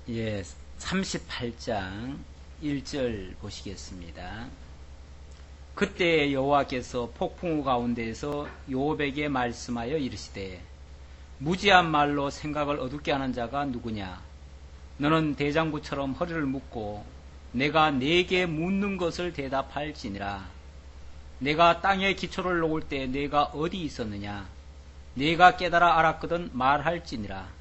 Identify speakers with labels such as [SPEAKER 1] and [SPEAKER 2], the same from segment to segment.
[SPEAKER 1] 예, 38장 1절 보시겠습니다. 그때 여호와께서 폭풍우 가운데에서 욥에게 말씀하여 이르시되 무지한 말로 생각을 어둡게 하는 자가 누구냐? 너는 대장부처럼 허리를 묶고 내가 네게 묻는 것을 대답할지니라. 내가 땅에 기초를 놓을 때 내가 어디 있었느냐? 내가 깨달아 알았거든 말할지니라.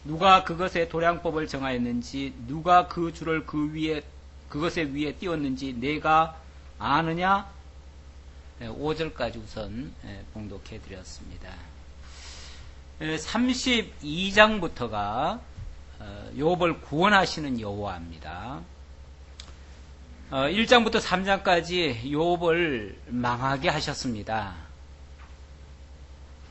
[SPEAKER 1] 누가 그것의 도량법을 정하였는지 누가 그 줄을 그것의 위에 띄웠는지 내가 아느냐? 5절까지 우선 봉독해 드렸습니다. 32장부터가 욥을 구원하시는 여호와입니다. 1장부터 3장까지 욥을 망하게 하셨습니다.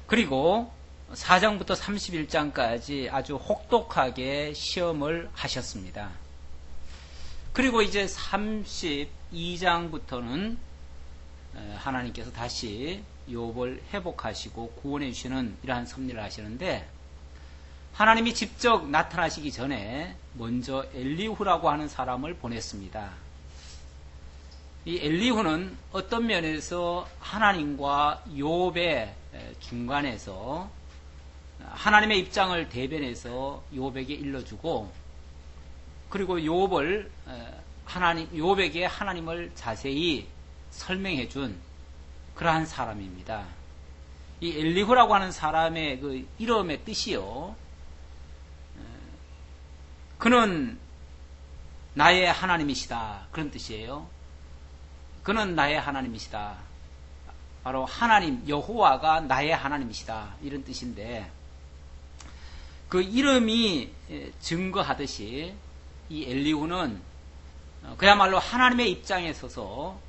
[SPEAKER 1] 그리고 4장부터 31장까지 아주 혹독하게 시험을 하셨습니다. 그리고 이제 32장부터는 하나님께서 다시 욥을 회복하시고 구원해 주시는 이러한 섭리를 하시는데, 하나님이 직접 나타나시기 전에 먼저 엘리후라고 하는 사람을 보냈습니다. 이 엘리후는 어떤 면에서 하나님과 욥의 중간에서 하나님의 입장을 대변해서 욥에게 일러주고, 그리고 욥에게 하나님을 자세히 설명해 준 그러한 사람입니다. 이 엘리후라고 하는 사람의 그 이름의 뜻이요, 그는 나의 하나님이시다, 그런 뜻이에요. 그는 나의 하나님이시다. 바로 하나님 여호와가 나의 하나님이시다, 이런 뜻인데, 그 이름이 증거하듯이 이 엘리후는 그야말로 하나님의 입장에 서서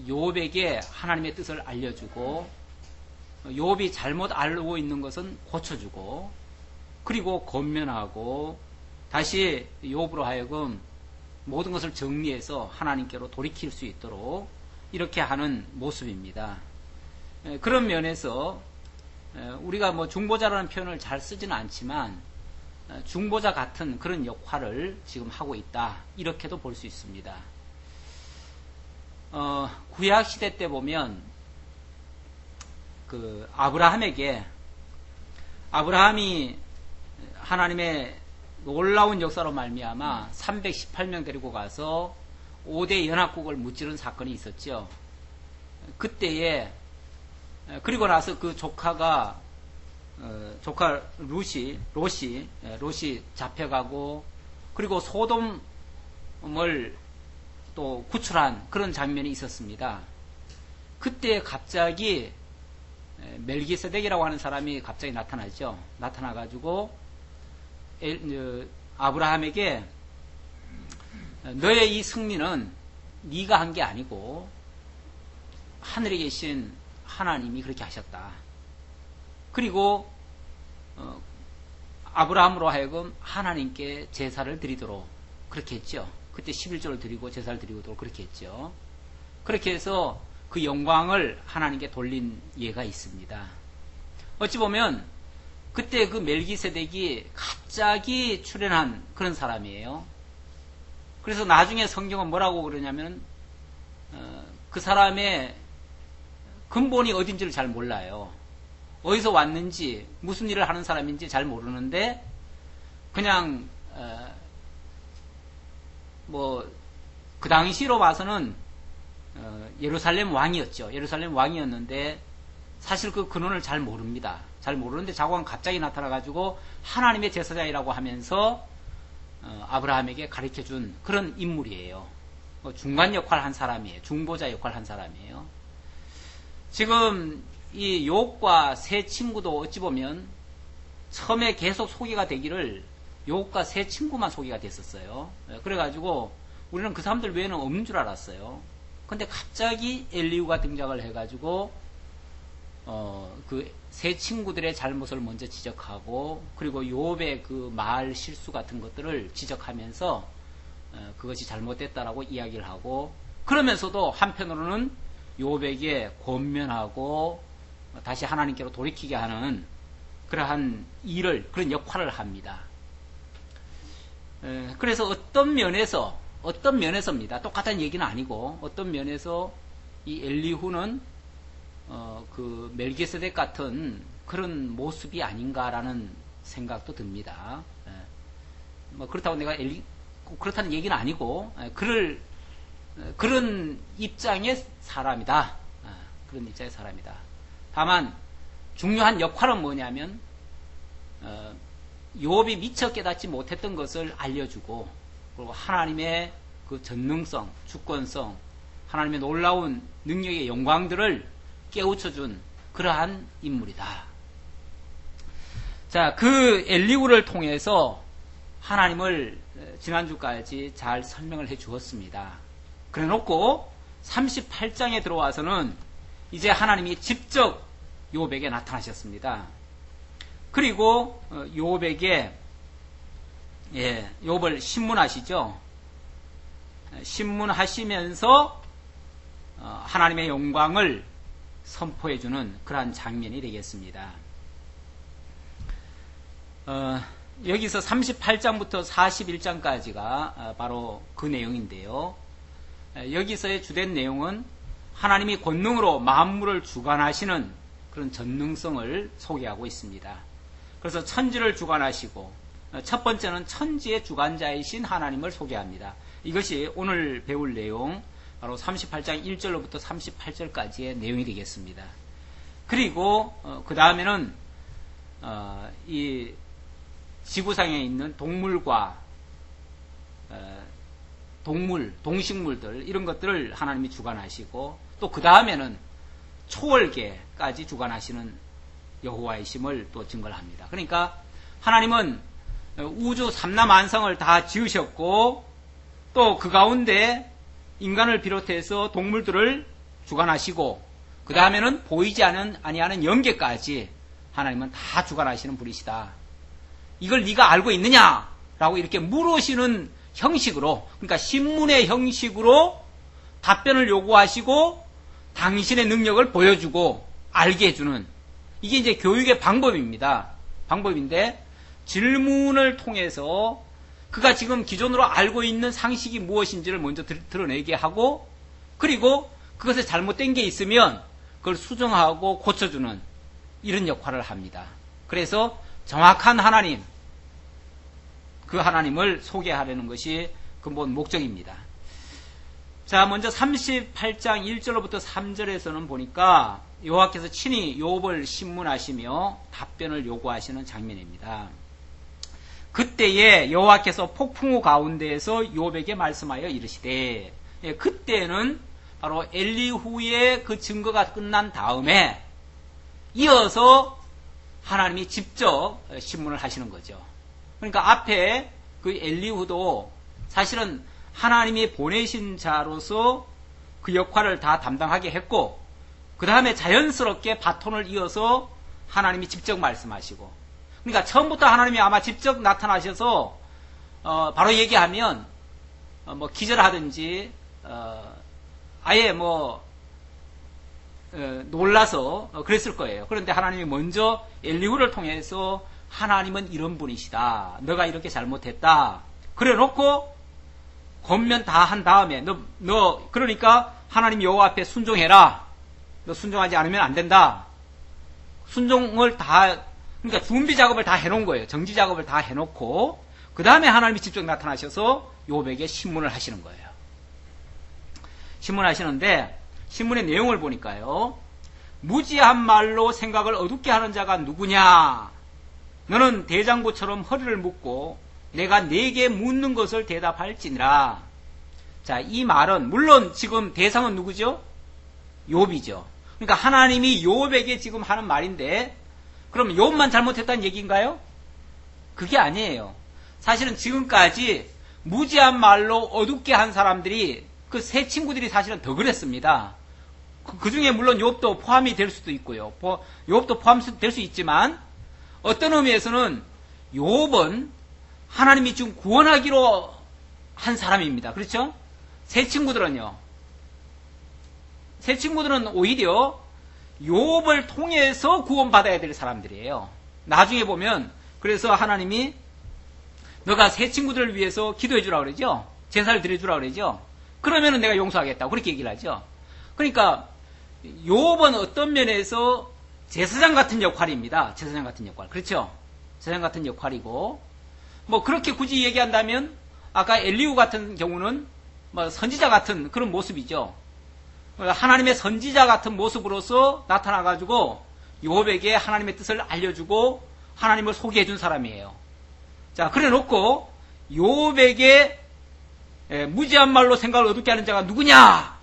[SPEAKER 1] 욥에게 하나님의 뜻을 알려주고, 욥이 잘못 알고 있는 것은 고쳐주고, 그리고 권면하고 다시 욥으로 하여금 모든 것을 정리해서 하나님께로 돌이킬 수 있도록 이렇게 하는 모습입니다. 그런 면에서 우리가 뭐 중보자라는 표현을 잘 쓰지는 않지만 중보자 같은 그런 역할을 지금 하고 있다, 이렇게도 볼 수 있습니다. 구약 시대 때 보면 그 아브라함이 하나님의 놀라운 역사로 말미암아 318명 데리고 가서 5대 연합국을 무찌른 사건이 있었죠. 그때에 그리고 나서 그 조카 롯이 잡혀가고, 그리고 소돔을 또 구출한 그런 장면이 있었습니다. 그때 갑자기 멜기세덱이라고 하는 사람이 갑자기 나타나죠. 나타나가지고 아브라함에게 너의 이 승리는 네가 한 게 아니고 하늘에 계신 하나님이 그렇게 하셨다. 그리고 아브라함으로 하여금 하나님께 제사를 드리도록 그렇게 했죠. 그때 11조를 드리고 제사를 드리도록 그렇게 했죠. 그렇게 해서 그 영광을 하나님께 돌린 예가 있습니다. 어찌 보면 그때 그 멜기세덱이 갑자기 출현한 그런 사람이에요. 그래서 나중에 성경은 뭐라고 그러냐면 그 사람의 근본이 어딘지를 잘 몰라요. 어디서 왔는지 무슨 일을 하는 사람인지 잘 모르는데 그냥 그 당시로 봐서는 예루살렘 왕이었죠. 예루살렘 왕이었는데 사실 그 근원을 잘 모릅니다. 잘 모르는데 자고한 갑자기 나타나가지고 하나님의 제사장이라고 하면서 아브라함에게 가르쳐준 그런 인물이에요. 중간 역할을 한 사람이에요. 중보자 역할을 한 사람이에요. 지금 이 욥과 세 친구도 어찌 보면 처음에 계속 소개가 되기를 욥과 세 친구만 소개가 됐었어요. 그래가지고 우리는 그 사람들 외에는 없는 줄 알았어요. 근데 갑자기 엘리후가 등장을 해가지고 그 세 친구들의 잘못을 먼저 지적하고, 그리고 욥의 그 말 실수 같은 것들을 지적하면서 그것이 잘못됐다라고 이야기를 하고, 그러면서도 한편으로는 욥에게 권면하고 다시 하나님께로 돌이키게 하는 그러한 일을, 그런 역할을 합니다. 그래서 어떤 면에서입니다. 똑같은 얘기는 아니고 어떤 면에서 이 엘리후는 그 멜기세덱 같은 그런 모습이 아닌가라는 생각도 듭니다. 뭐 그렇다고 내가 꼭 그렇다는 얘기는 아니고 그런 입장의 사람이다. 그런 입장의 사람이다. 다만 중요한 역할은 뭐냐면 욥이 미처 깨닫지 못했던 것을 알려주고, 그리고 하나님의 그 전능성, 주권성, 하나님의 놀라운 능력의 영광들을 깨우쳐준 그러한 인물이다. 자, 그 엘리후를 통해서 하나님을 지난주까지 잘 설명을 해 주었습니다. 그래 놓고 38장에 들어와서는 이제 하나님이 직접 욥에게 나타나셨습니다. 그리고 욥에게 욥을 신문하시죠. 신문하시면서 하나님의 영광을 선포해 주는 그러한 장면이 되겠습니다. 여기서 38장부터 41장까지가 바로 그 내용인데요. 여기서의 주된 내용은 하나님이 권능으로 만물을 주관하시는 그런 전능성을 소개하고 있습니다. 그래서 천지를 주관하시고, 첫 번째는 천지의 주관자이신 하나님을 소개합니다. 이것이 오늘 배울 내용, 바로 38장 1절로부터 38절까지의 내용이 되겠습니다. 그리고 그 다음에는 이 지구상에 있는 동물과 동식물들, 이런 것들을 하나님이 주관하시고, 또 그 다음에는 초월계까지 주관하시는 여호와이심을 또 증거를 합니다. 그러니까 하나님은 우주 삼라만상을 다 지으셨고, 또 그 가운데 인간을 비롯해서 동물들을 주관하시고, 그 다음에는 보이지 아니하는 영계까지 하나님은 다 주관하시는 분이시다. 이걸 네가 알고 있느냐? 라고 이렇게 물으시는 형식으로, 그러니까 신문의 형식으로 답변을 요구하시고 당신의 능력을 보여주고 알게 해주는, 이게 이제 교육의 방법인데, 질문을 통해서 그가 지금 기존으로 알고 있는 상식이 무엇인지를 먼저 드러내게 하고, 그리고 그것에 잘못된 게 있으면 그걸 수정하고 고쳐주는 이런 역할을 합니다. 그래서 정확한 하나님, 그 하나님을 소개하려는 것이 근본 목적입니다. 자, 먼저 38장 1절로부터 3절에서는 보니까 여호와께서 친히 욥을 신문하시며 답변을 요구하시는 장면입니다. 그때에 여호와께서 폭풍우 가운데에서 욥에게 말씀하여 이르시되, 그때는 바로 엘리후의 그 증거가 끝난 다음에 이어서 하나님이 직접 신문을 하시는 거죠. 그러니까 앞에 그 엘리후도 사실은 하나님이 보내신 자로서 그 역할을 다 담당하게 했고, 그 다음에 자연스럽게 바톤을 이어서 하나님이 직접 말씀하시고, 그러니까 처음부터 하나님이 아마 직접 나타나셔서 바로 얘기하면 뭐 기절하든지 아예 뭐 놀라서 그랬을 거예요. 그런데 하나님이 먼저 엘리후를 통해서 하나님은 이런 분이시다, 너가 이렇게 잘못했다 그래 놓고 권면 다 한 다음에 너 그러니까 하나님 여호와 앞에 순종해라, 너 순종하지 않으면 안 된다, 순종을 다, 그러니까 준비 작업을 다 해놓은 거예요. 정지 작업을 다 해놓고 그 다음에 하나님이 직접 나타나셔서 욥에게 신문을 하시는 거예요. 신문하시는데 신문의 내용을 보니까요, 무지한 말로 생각을 어둡게 하는 자가 누구냐? 너는 대장부처럼 허리를 묶고 내가 네게 묻는 것을 대답할지니라. 자, 이 말은 물론 지금 대상은 누구죠? 욥이죠. 그러니까 하나님이 욥에게 지금 하는 말인데, 그럼 욥만 잘못했다는 얘기인가요? 그게 아니에요. 사실은 지금까지 무지한 말로 어둡게 한 사람들이, 그 세 친구들이 사실은 더 그랬습니다. 그 중에 물론 욥도 포함이 될 수도 있고요. 욥도 포함될 수 있지만, 어떤 의미에서는 욥은 하나님이 지금 구원하기로 한 사람입니다. 그렇죠? 세 친구들은 오히려 욥을 통해서 구원받아야 될 사람들이에요. 나중에 보면, 그래서 하나님이 너가 새 친구들을 위해서 기도해 주라 그러죠. 제사를 드려 주라 그러죠. 그러면은 내가 용서하겠다고 그렇게 얘기를 하죠. 그러니까 욥은 어떤 면에서 제사장 같은 역할입니다. 제사장 같은 역할. 그렇죠? 제사장 같은 역할이고, 뭐 그렇게 굳이 얘기한다면 아까 엘리후 같은 경우는 뭐 선지자 같은 그런 모습이죠. 하나님의 선지자 같은 모습으로서 나타나가지고 욥에게 하나님의 뜻을 알려주고 하나님을 소개해 준 사람이에요. 자, 그래 놓고 욥에게 무지한 말로 생각을 어둡게 하는 자가 누구냐?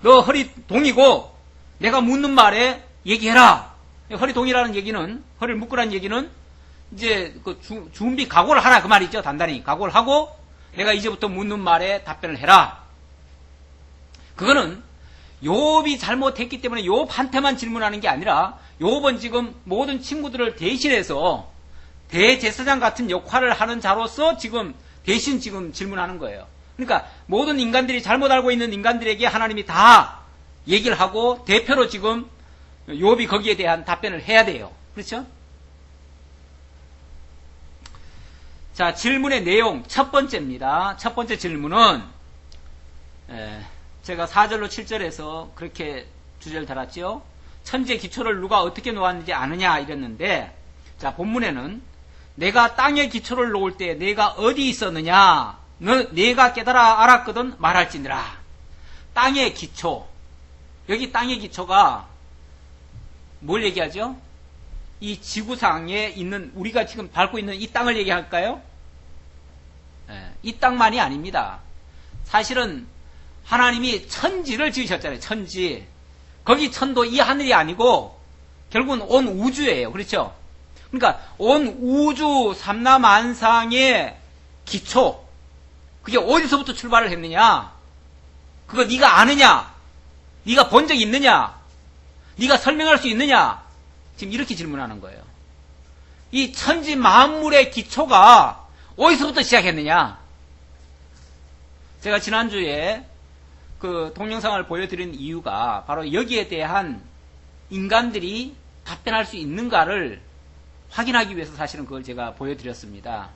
[SPEAKER 1] 너 허리 동이고 내가 묻는 말에 얘기해라. 허리 동이라는 얘기는, 허리를 묶으라는 얘기는 이제 그 준비 각오를 하라 그 말이죠. 단단히 각오를 하고 내가 이제부터 묻는 말에 답변을 해라. 그거는 욥이 잘못했기 때문에 욥한테만 질문하는 게 아니라 욥은 지금 모든 친구들을 대신해서 대제사장 같은 역할을 하는 자로서 지금 대신 지금 질문하는 거예요. 그러니까 모든 인간들이 잘못 알고 있는 인간들에게 하나님이 다 얘기를 하고 대표로 지금 욥이 거기에 대한 답변을 해야 돼요. 그렇죠? 자, 질문의 내용 첫 번째입니다. 첫 번째 질문은 제가 4절로 7절에서 그렇게 주제를 달았죠. 천지의 기초를 누가 어떻게 놓았는지 아느냐 이랬는데, 자, 본문에는 내가 땅의 기초를 놓을 때 내가 어디 있었느냐, 내가 깨달아 알았거든 말할지니라. 땅의 기초, 여기 땅의 기초가 뭘 얘기하죠? 이 지구상에 있는, 우리가 지금 밟고 있는 이 땅을 얘기할까요? 이 땅만이 아닙니다. 사실은 하나님이 천지를 지으셨잖아요. 천지. 거기 천도 이 하늘이 아니고 결국은 온 우주예요. 그렇죠? 그러니까 온 우주 삼라만상의 기초, 그게 어디서부터 출발을 했느냐? 그거 네가 아느냐? 네가 본 적이 있느냐? 네가 설명할 수 있느냐? 지금 이렇게 질문하는 거예요. 이 천지 만물의 기초가 어디서부터 시작했느냐? 제가 지난주에 그 동영상을 보여드린 이유가 바로 여기에 대한 인간들이 답변할 수 있는가를 확인하기 위해서 사실은 그걸 제가 보여드렸습니다.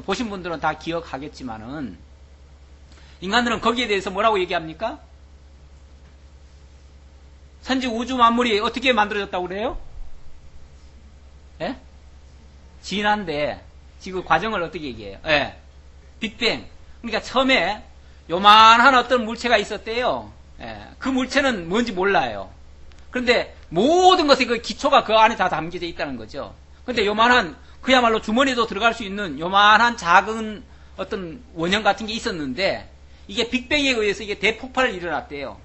[SPEAKER 1] 보신 분들은 다 기억하겠지만은 인간들은 거기에 대해서 뭐라고 얘기합니까? 천지 우주 만물이 어떻게 만들어졌다고 그래요? 예? 진한데 지금 과정을 어떻게 얘기해요? 예. 빅뱅. 그러니까 처음에 요만한 어떤 물체가 있었대요. 예. 그 물체는 뭔지 몰라요. 그런데 모든 것의 그 기초가 그 안에 다 담겨져 있다는 거죠. 근데 요만한, 그야말로 주머니도 들어갈 수 있는 요만한 작은 어떤 원형 같은 게 있었는데 이게 빅뱅에 의해서 이게 대폭발을 일어났대요.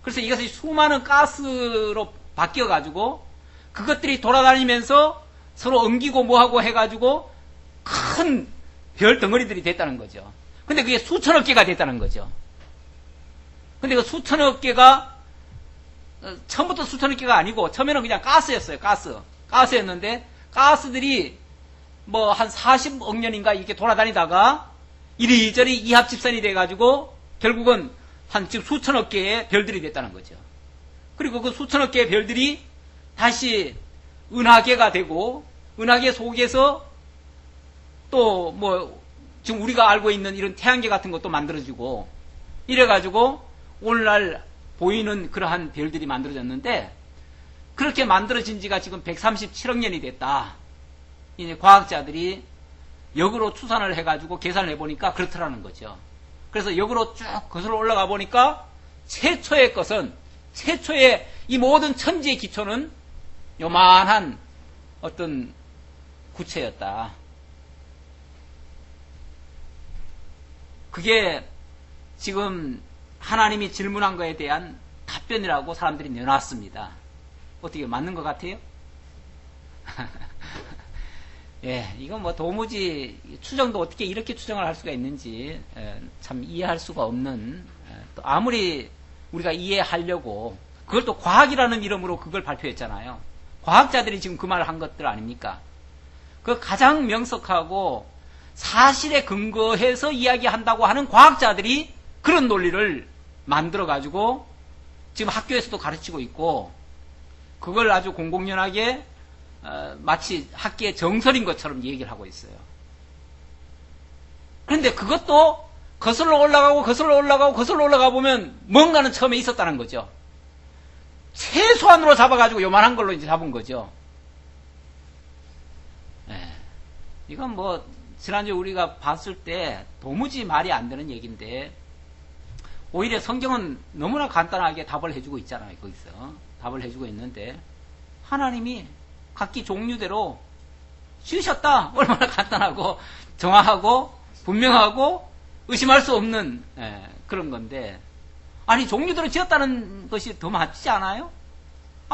[SPEAKER 1] 그래서 이것이 수많은 가스로 바뀌어가지고 그것들이 돌아다니면서 서로 엉기고 뭐하고 해가지고 큰 별 덩어리들이 됐다는 거죠. 근데 그게 수천억 개가 됐다는 거죠. 근데 그 수천억 개가 처음부터 수천억 개가 아니고 처음에는 그냥 가스였어요. 가스였는데 가스들이 뭐 한 40억 년인가 이렇게 돌아다니다가 이리저리 이합집산이 돼가지고 결국은 한 지금 수천억 개의 별들이 됐다는 거죠. 그리고 그 수천억 개의 별들이 다시 은하계가 되고 은하계 속에서 또 뭐 지금 우리가 알고 있는 이런 태양계 같은 것도 만들어지고 이래가지고 오늘날 보이는 그러한 별들이 만들어졌는데 그렇게 만들어진 지가 지금 137억 년이 됐다. 이제 과학자들이 역으로 추산을 해가지고 계산을 해보니까 그렇더라는 거죠. 그래서 역으로 쭉 거슬러 올라가 보니까 최초의 이 모든 천지의 기초는 요만한 어떤 구체였다. 그게 지금 하나님이 질문한 거에 대한 답변이라고 사람들이 내놨습니다. 어떻게 맞는 것 같아요? 예, 이건 뭐 도무지 추정도 어떻게 이렇게 추정을 할 수가 있는지 참 이해할 수가 없는, 또 아무리 우리가 이해하려고 그걸 또 과학이라는 이름으로 그걸 발표했잖아요. 과학자들이 지금 그 말을 한 것들 아닙니까? 그 가장 명석하고 사실에 근거해서 이야기한다고 하는 과학자들이 그런 논리를 만들어가지고 지금 학교에서도 가르치고 있고 그걸 아주 공공연하게 마치 학계의 정설인 것처럼 얘기를 하고 있어요. 그런데 그것도 거슬러 올라가고 거슬러 올라가고 거슬러 올라가 보면 뭔가는 처음에 있었다는 거죠. 최소한으로 잡아가지고 요만한 걸로 이제 잡은 거죠. 네. 이건 뭐 지난주에 우리가 봤을 때 도무지 말이 안 되는 얘기인데 오히려 성경은 너무나 간단하게 답을 해주고 있잖아요. 거기서 답을 해주고 있는데 하나님이 각기 종류대로 지으셨다. 얼마나 간단하고 정확하고 분명하고 의심할 수 없는 그런 건데 아니 종류대로 지었다는 것이 더 맞지 않아요?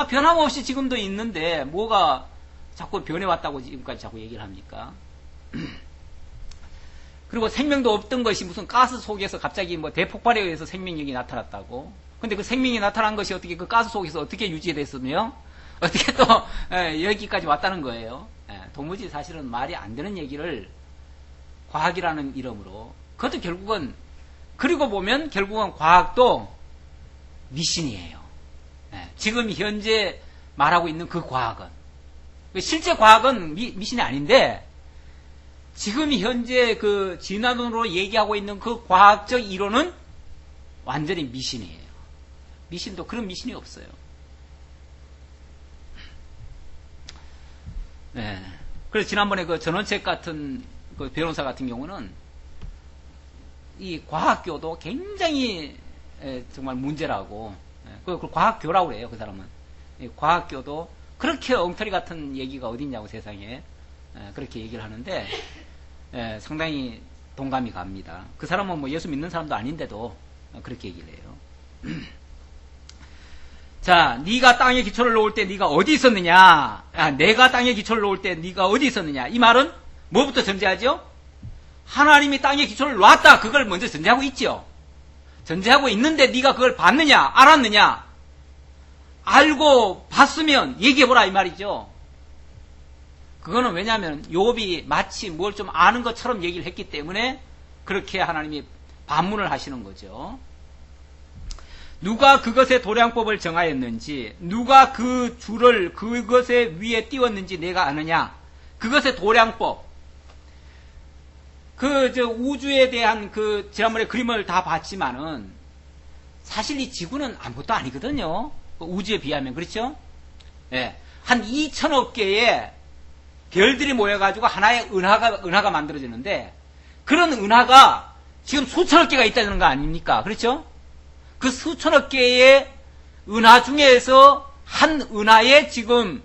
[SPEAKER 1] 변함없이 지금도 있는데 뭐가 자꾸 변해왔다고 지금까지 자꾸 얘기를 합니까? 그리고 생명도 없던 것이 무슨 가스 속에서 갑자기 뭐 대폭발에 의해서 생명력이 나타났다고. 근데 그 생명이 나타난 것이 어떻게 그 가스 속에서 어떻게 유지됐으며 어떻게 또 여기까지 왔다는 거예요. 도무지 사실은 말이 안 되는 얘기를 과학이라는 이름으로. 그것도 결국은 그리고 보면 결국은 과학도 미신이에요. 지금 현재 말하고 있는 그 과학은 실제 과학은 미신이 아닌데 지금 현재 그 진화론으로 얘기하고 있는 그 과학적 이론은 완전히 미신이에요. 미신도 그런 미신이 없어요. 네. 그래서 지난번에 그 전원책 같은 그 변호사 같은 경우는 이 과학교도 굉장히 정말 문제라고. 그걸 과학교라고 그래요, 그 사람은. 과학교도 그렇게 엉터리 같은 얘기가 어딨냐고 세상에. 그렇게 얘기를 하는데 상당히 동감이 갑니다. 그 사람은 뭐 예수 믿는 사람도 아닌데도 그렇게 얘기를 해요. 자, 네가 땅에 기초를 놓을 때 네가 어디 있었느냐? 내가 땅에 기초를 놓을 때 네가 어디 있었느냐? 이 말은 뭐부터 전제하죠? 하나님이 땅에 기초를 놓았다. 그걸 먼저 전제하고 있죠. 전제하고 있는데 네가 그걸 봤느냐? 알았느냐? 알고 봤으면 얘기해보라 이 말이죠. 그거는 왜냐하면 욥이 마치 뭘 좀 아는 것처럼 얘기를 했기 때문에 그렇게 하나님이 반문을 하시는 거죠. 누가 그것의 도량법을 정하였는지 누가 그 줄을 그것의 위에 띄웠는지 내가 아느냐. 그것의 도량법. 우주에 대한 지난번에 그림을 다 봤지만은 사실 이 지구는 아무것도 아니거든요. 우주에 비하면. 그렇죠? 예. 한 2천억 개의 별들이 모여가지고 하나의 은하가 만들어지는데 그런 은하가 지금 수천억 개가 있다는 거 아닙니까? 그렇죠? 그 수천억 개의 은하 중에서 한 은하에 지금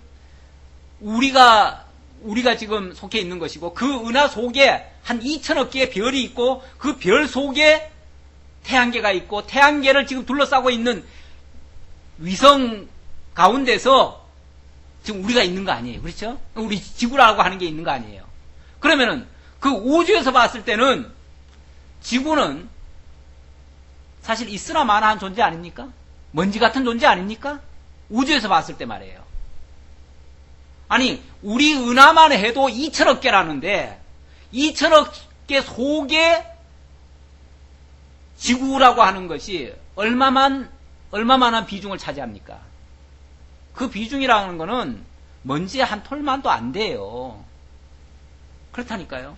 [SPEAKER 1] 우리가 지금 속해 있는 것이고 그 은하 속에 한 2천억 개의 별이 있고 그 별 속에 태양계가 있고 태양계를 지금 둘러싸고 있는 위성 가운데서 지금 우리가 있는 거 아니에요. 그렇죠? 우리 지구라고 하는 게 있는 거 아니에요. 그러면은 그 우주에서 봤을 때는 지구는 사실 있으나 마나한 존재 아닙니까? 먼지 같은 존재 아닙니까? 우주에서 봤을 때 말이에요. 아니 우리 은하만 해도 2천억 개라는데 2천억 개 속에 지구라고 하는 것이 얼마만한 비중을 차지합니까? 그 비중이라는 거는 먼지의 한 톨만도 안 돼요. 그렇다니까요.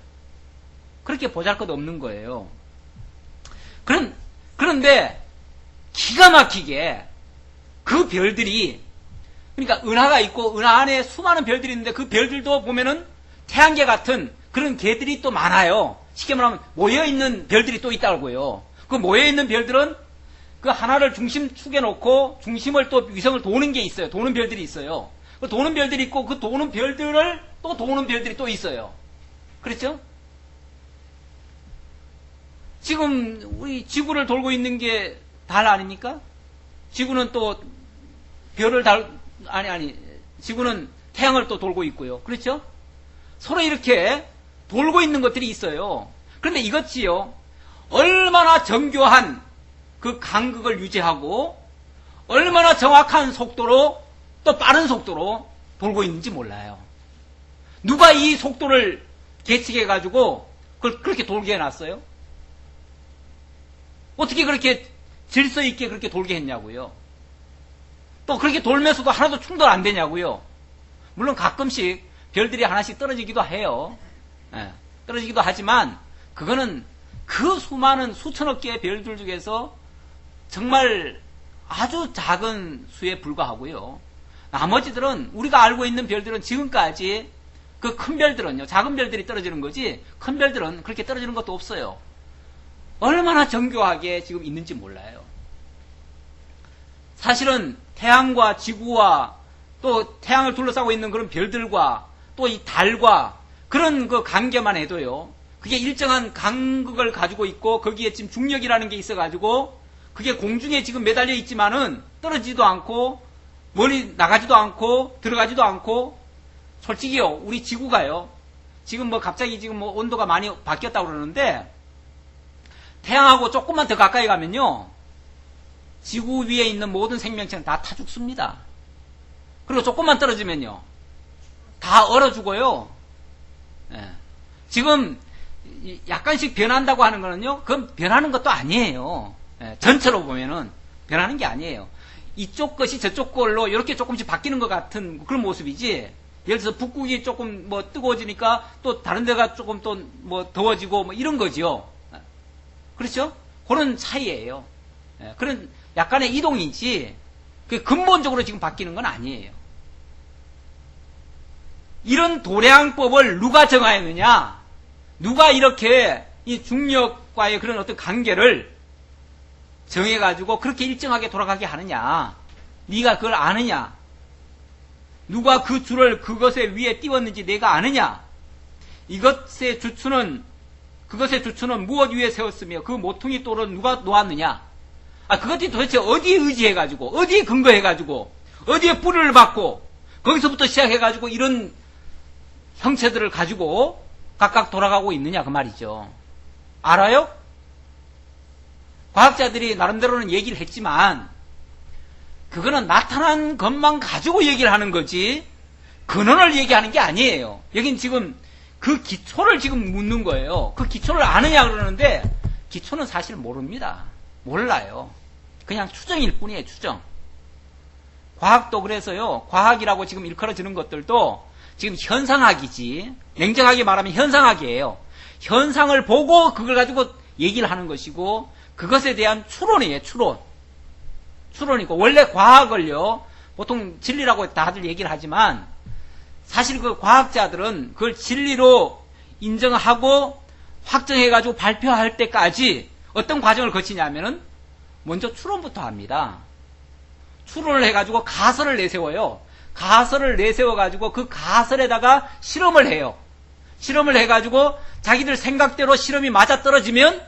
[SPEAKER 1] 그렇게 보잘것없는 거예요. 그런데 기가 막히게 그 별들이 그러니까 은하가 있고 은하 안에 수많은 별들이 있는데 그 별들도 보면은 태양계 같은 그런 개들이 또 많아요. 쉽게 말하면 모여있는 별들이 또 있다고요. 그 모여있는 별들은 그 하나를 중심축에 놓고 중심을 또 위성을 도는 게 있어요. 도는 별들이 있어요. 그 도는 별들이 있고 그 도는 별들을 또 도는 별들이 또 있어요. 그렇죠? 지금 우리 지구를 돌고 있는 게 달 아닙니까? 지구는 또 별을 지구는 태양을 또 돌고 있고요. 그렇죠? 서로 이렇게 돌고 있는 것들이 있어요. 그런데 이것이요. 얼마나 정교한 그 간극을 유지하고 얼마나 정확한 속도로 또 빠른 속도로 돌고 있는지 몰라요. 누가 이 속도를 계측해가지고 그걸 그렇게 돌게 해놨어요? 어떻게 그렇게 질서 있게 그렇게 돌게 했냐고요? 또 그렇게 돌면서도 하나도 충돌 안 되냐고요? 물론 가끔씩 별들이 하나씩 떨어지기도 해요. 떨어지기도 하지만 그거는 그 수많은 수천억 개의 별들 중에서 정말 아주 작은 수에 불과하고요. 나머지들은 우리가 알고 있는 별들은 지금까지 그 큰 별들은요, 작은 별들이 떨어지는 거지 큰 별들은 그렇게 떨어지는 것도 없어요. 얼마나 정교하게 지금 있는지 몰라요. 사실은 태양과 지구와 또 태양을 둘러싸고 있는 그런 별들과 또 이 달과 그런 그 관계만 해도요, 그게 일정한 간극을 가지고 있고 거기에 지금 중력이라는 게 있어가지고 그게 공중에 지금 매달려 있지만은 떨어지지도 않고 멀리 나가지도 않고 들어가지도 않고, 솔직히요, 우리 지구가요, 지금 뭐 갑자기 지금 뭐 온도가 많이 바뀌었다고 그러는데 태양하고 조금만 더 가까이 가면요, 지구 위에 있는 모든 생명체는 다 타 죽습니다. 그리고 조금만 떨어지면요, 다 얼어 죽어요. 예. 지금 약간씩 변한다고 하는 거는요, 그건 변하는 것도 아니에요. 예. 전체로 보면은 변하는 게 아니에요. 이쪽 것이 저쪽 걸로 이렇게 조금씩 바뀌는 것 같은 그런 모습이지, 예를 들어서 북극이 조금 뭐 뜨거워지니까 또 다른 데가 조금 또 뭐 더워지고 뭐 이런 거죠. 그렇죠? 그런 차이예요. 예. 그런 약간의 이동이지, 그 근본적으로 지금 바뀌는 건 아니에요. 이런 도량법을 누가 정하였느냐? 누가 이렇게 이 중력과의 그런 어떤 관계를 정해가지고 그렇게 일정하게 돌아가게 하느냐? 네가 그걸 아느냐? 누가 그 줄을 그것의 위에 띄웠는지 내가 아느냐? 그것의 주추는 무엇 위에 세웠으며 그 모퉁이 돌은 누가 놓았느냐? 그것이 도대체 어디에 의지해가지고, 어디에 근거해가지고, 어디에 뿌리를 받고, 거기서부터 시작해가지고 이런 형체들을 가지고 각각 돌아가고 있느냐, 그 말이죠. 알아요? 과학자들이 나름대로는 얘기를 했지만, 그거는 나타난 것만 가지고 얘기를 하는 거지, 근원을 얘기하는 게 아니에요. 여긴 지금 그 기초를 지금 묻는 거예요. 그 기초를 아느냐 그러는데, 기초는 사실 모릅니다. 몰라요. 그냥 추정일 뿐이에요, 추정. 과학도 그래서요, 과학이라고 지금 일컬어지는 것들도 지금 현상학이지, 냉정하게 말하면 현상학이에요. 현상을 보고 그걸 가지고 얘기를 하는 것이고, 그것에 대한 추론이에요, 추론. 추론이고, 원래 과학을요, 보통 진리라고 다들 얘기를 하지만, 사실 그 과학자들은 그걸 진리로 인정하고 확정해가지고 발표할 때까지 어떤 과정을 거치냐면은, 먼저 추론부터 합니다. 추론을 해가지고 가설을 내세워요. 가설을 내세워가지고 그 가설에다가 실험을 해요. 실험을 해가지고 자기들 생각대로 실험이 맞아떨어지면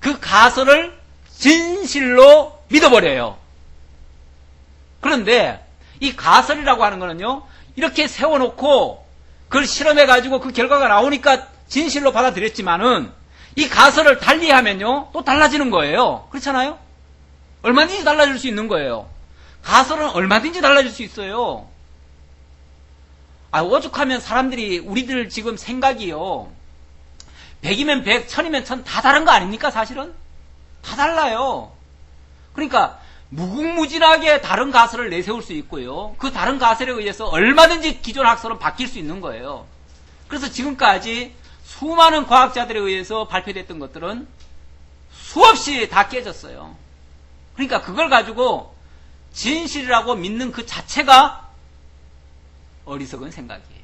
[SPEAKER 1] 그 가설을 진실로 믿어버려요. 그런데 이 가설이라고 하는 거는요, 이렇게 세워놓고 그걸 실험해가지고 그 결과가 나오니까 진실로 받아들였지만은 이 가설을 달리하면요, 또 달라지는 거예요. 그렇잖아요? 얼마든지 달라질 수 있는 거예요. 가설은 얼마든지 달라질 수 있어요. 오죽하면 사람들이, 우리들 지금 생각이요, 100이면 100, 1000이면 1000 다 다른 거 아닙니까, 사실은? 다 달라요. 그러니까 무궁무진하게 다른 가설을 내세울 수 있고요, 그 다른 가설에 의해서 얼마든지 기존 학설은 바뀔 수 있는 거예요. 그래서 지금까지 수많은 과학자들에 의해서 발표됐던 것들은 수없이 다 깨졌어요. 그러니까 그걸 가지고 진실이라고 믿는 그 자체가 어리석은 생각이에요.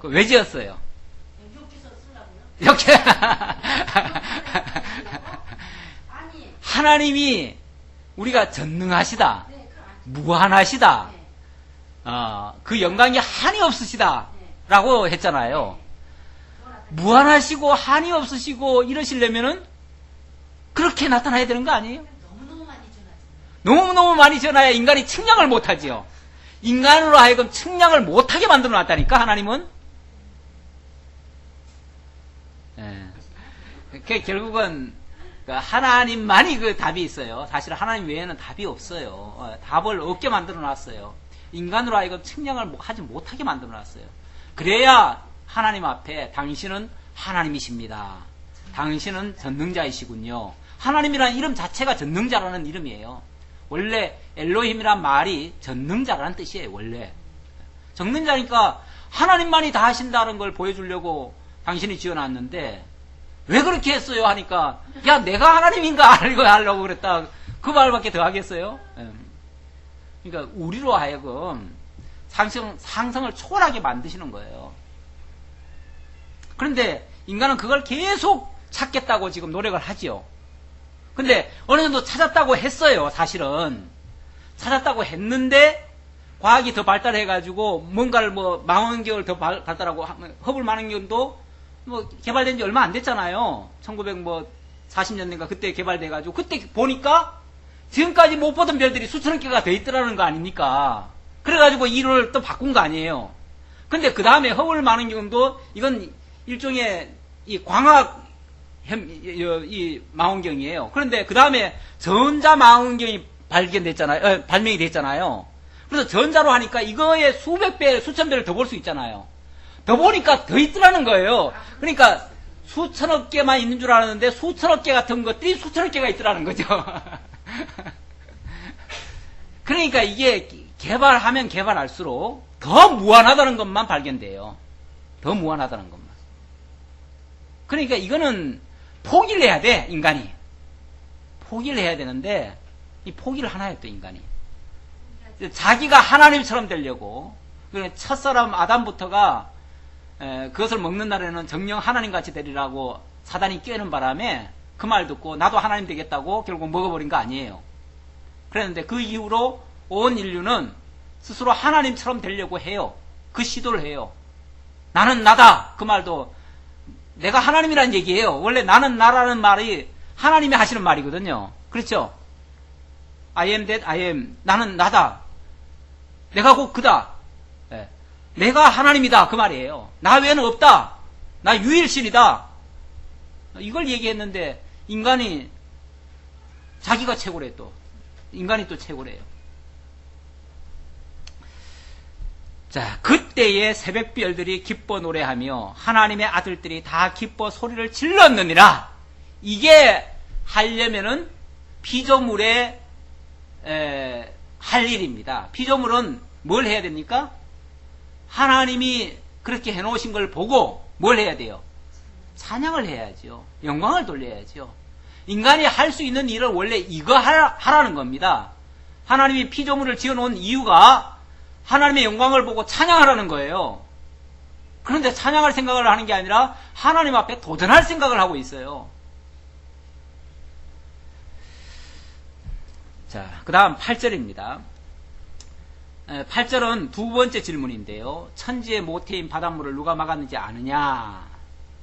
[SPEAKER 1] 왜 지었어요? 이렇게 하나님이 우리가 전능하시다, 무한하시다, 그 영광이 한이 없으시다 라고 했잖아요. 무한하시고 한이 없으시고 이러시려면은 그렇게 나타나야 되는 거 아니에요? 너무너무 많이 전해야 인간이 측량을 못하지요. 인간으로 하여금 측량을 못하게 만들어 놨다니까, 하나님은. 결국은 하나님만이 그 답이 있어요. 사실 하나님 외에는 답이 없어요. 답을 없게 만들어 놨어요. 인간으로 하여금 측량을 하지 못하게 만들어 놨어요. 그래야 하나님 앞에 당신은 하나님이십니다, 당신은 전능자이시군요, 하나님이라는 이름 자체가 전능자라는 이름이에요. 원래 엘로힘이란 말이 전능자라는 뜻이에요. 원래 전능자니까 하나님만이 다 하신다는 걸 보여주려고 당신이 지어놨는데 왜 그렇게 했어요? 하니까 야 내가 하나님인가 알고 하려고 그랬다. 그 말밖에 더 하겠어요? 그러니까 우리로 하여금 상성을 초월하게 만드시는 거예요. 그런데 인간은 그걸 계속 찾겠다고 지금 노력을 하지요. 근데 어느 정도 찾았다고 했어요. 사실은 찾았다고 했는데 과학이 더 발달해가지고 뭔가를 뭐 망원경을 더 발달하고 허블 망원경도 뭐 개발된 지 얼마 안 됐잖아요. 1940년대인가 그때 개발돼가지고 그때 보니까 지금까지 못 보던 별들이 수천억 개가 더 있더라는 거 아닙니까? 그래가지고 이를 또 바꾼 거 아니에요. 근데 그 다음에 허블 망원경도 이건 일종의 이 광학 이 망원경이에요. 그런데 그 다음에 전자 망원경이 발명이 됐잖아요. 그래서 전자로 하니까 이거에 수백 배, 수천 배를 더 볼 수 있잖아요. 더 보니까 더 있더라는 거예요. 그러니까 수천억 개만 있는 줄 알았는데 수천억 개 같은 것들이 수천억 개가 있더라는 거죠. 그러니까 이게 개발하면 개발할수록 더 무한하다는 것만 발견돼요. 더 무한하다는 것만. 그러니까 이거는 포기를 해야 돼, 인간이. 포기를 해야 되는데 이 포기를 하나 했또 인간이. 자기가 하나님처럼 되려고. 첫사람 아담부터가 그것을 먹는 날에는 정령 하나님같이 되리라고 사단이 꾀는 바람에 그 말 듣고 나도 하나님 되겠다고 결국 먹어버린 거 아니에요. 그랬는데 그 이후로 온 인류는 스스로 하나님처럼 되려고 해요. 그 시도를 해요. 나는 나다. 그 말도 내가 하나님이라는 얘기예요. 원래 나는 나라는 말이 하나님이 하시는 말이거든요. 그렇죠? I am that I am. 나는 나다. 내가 곧 그다. 네. 내가 하나님이다. 그 말이에요. 나 외에는 없다. 나 유일신이다. 이걸 얘기했는데 인간이 자기가 최고래 또. 인간이 또 최고래요. 자, 그때의 새벽별들이 기뻐 노래하며 하나님의 아들들이 다 기뻐 소리를 질렀느니라. 이게 하려면은 피조물의 할 일입니다. 피조물은 뭘 해야 됩니까? 하나님이 그렇게 해놓으신 걸 보고 뭘 해야 돼요? 찬양을 해야죠. 영광을 돌려야죠. 인간이 할 수 있는 일은 원래 이거 하라는 겁니다. 하나님이 피조물을 지어놓은 이유가 하나님의 영광을 보고 찬양하라는 거예요. 그런데 찬양할 생각을 하는 게 아니라 하나님 앞에 도전할 생각을 하고 있어요. 자, 그 다음 8절입니다. 8절은 두 번째 질문인데요. 천지의 모태인 바닷물을 누가 막았는지 아느냐?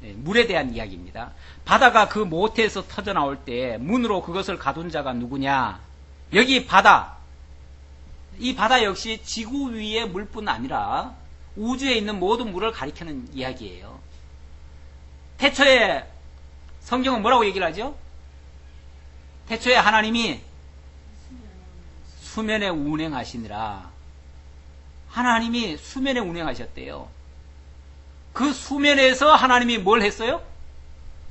[SPEAKER 1] 물에 대한 이야기입니다. 바다가 그 모태에서 터져나올 때 문으로 그것을 가둔 자가 누구냐? 여기 바다, 이 바다 역시 지구 위의 물뿐 아니라 우주에 있는 모든 물을 가리키는 이야기예요. 태초에 성경은 뭐라고 얘기를 하죠? 태초에 하나님이 수면에 운행하시니라. 하나님이 수면에 운행하셨대요. 그 수면에서 하나님이 뭘 했어요?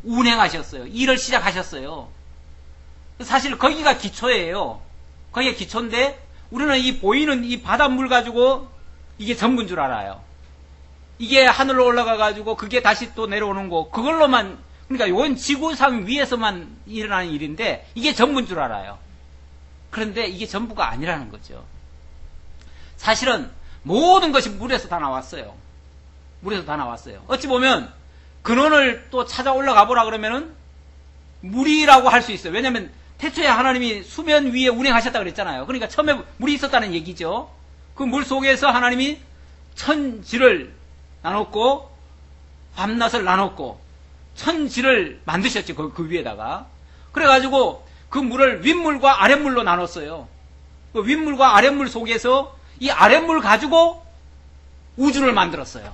[SPEAKER 1] 운행하셨어요. 일을 시작하셨어요. 사실 거기가 기초예요. 거기가 기초인데 우리는 이 보이는 이 바닷물 가지고 이게 전부인 줄 알아요. 이게 하늘로 올라가 가지고 그게 다시 또 내려오는 거, 그걸로만, 그러니까 이건 지구상 위에서만 일어나는 일인데 이게 전부인 줄 알아요. 그런데 이게 전부가 아니라는 거죠. 사실은 모든 것이 물에서 다 나왔어요. 물에서 다 나왔어요. 어찌 보면 근원을 또 찾아 올라가 보라 그러면은 물이라고 할 수 있어요. 왜냐하면 태초에 하나님이 수면 위에 운행하셨다 그랬잖아요. 그러니까 처음에 물이 있었다는 얘기죠. 그 물 속에서 하나님이 천지를 나눴고 밤낮을 나눴고 천지를 만드셨죠. 그 위에다가. 그래가지고 그 물을 윗물과 아랫물로 나눴어요. 그 윗물과 아랫물 속에서 이 아랫물 가지고 우주를 만들었어요.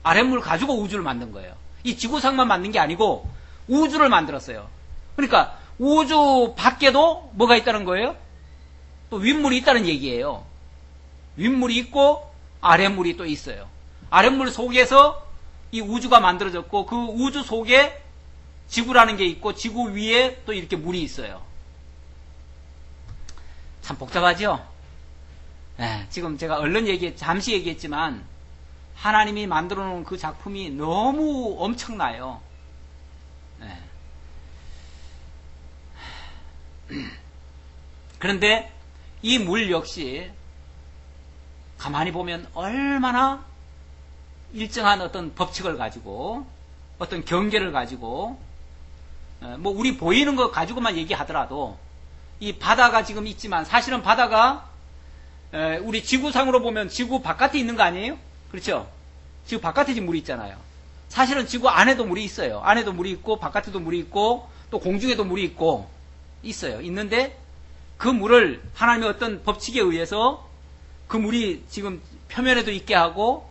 [SPEAKER 1] 아랫물 가지고 우주를 만든 거예요. 이 지구상만 만든 게 아니고 우주를 만들었어요. 그러니까 우주 밖에도 뭐가 있다는 거예요? 또 윗물이 있다는 얘기예요. 윗물이 있고 아랫물이 또 있어요. 아랫물 속에서 이 우주가 만들어졌고 그 우주 속에 지구라는 게 있고 지구 위에 또 이렇게 물이 있어요. 참 복잡하죠? 네, 지금 제가 얼른 잠시 얘기했지만 하나님이 만들어 놓은 그 작품이 너무 엄청나요. 네. 그런데 이 물 역시 가만히 보면 얼마나 일정한 어떤 법칙을 가지고 어떤 경계를 가지고 뭐 우리 보이는 거 가지고만 얘기하더라도 이 바다가 지금 있지만 사실은 바다가 우리 지구상으로 보면 지구 바깥에 있는 거 아니에요? 그렇죠? 지구 바깥에 지금 물이 있잖아요. 사실은 지구 안에도 물이 있어요. 안에도 물이 있고 바깥에도 물이 있고 또 공중에도 물이 있고 있어요. 있는데 그 물을 하나님의 어떤 법칙에 의해서 그 물이 지금 표면에도 있게 하고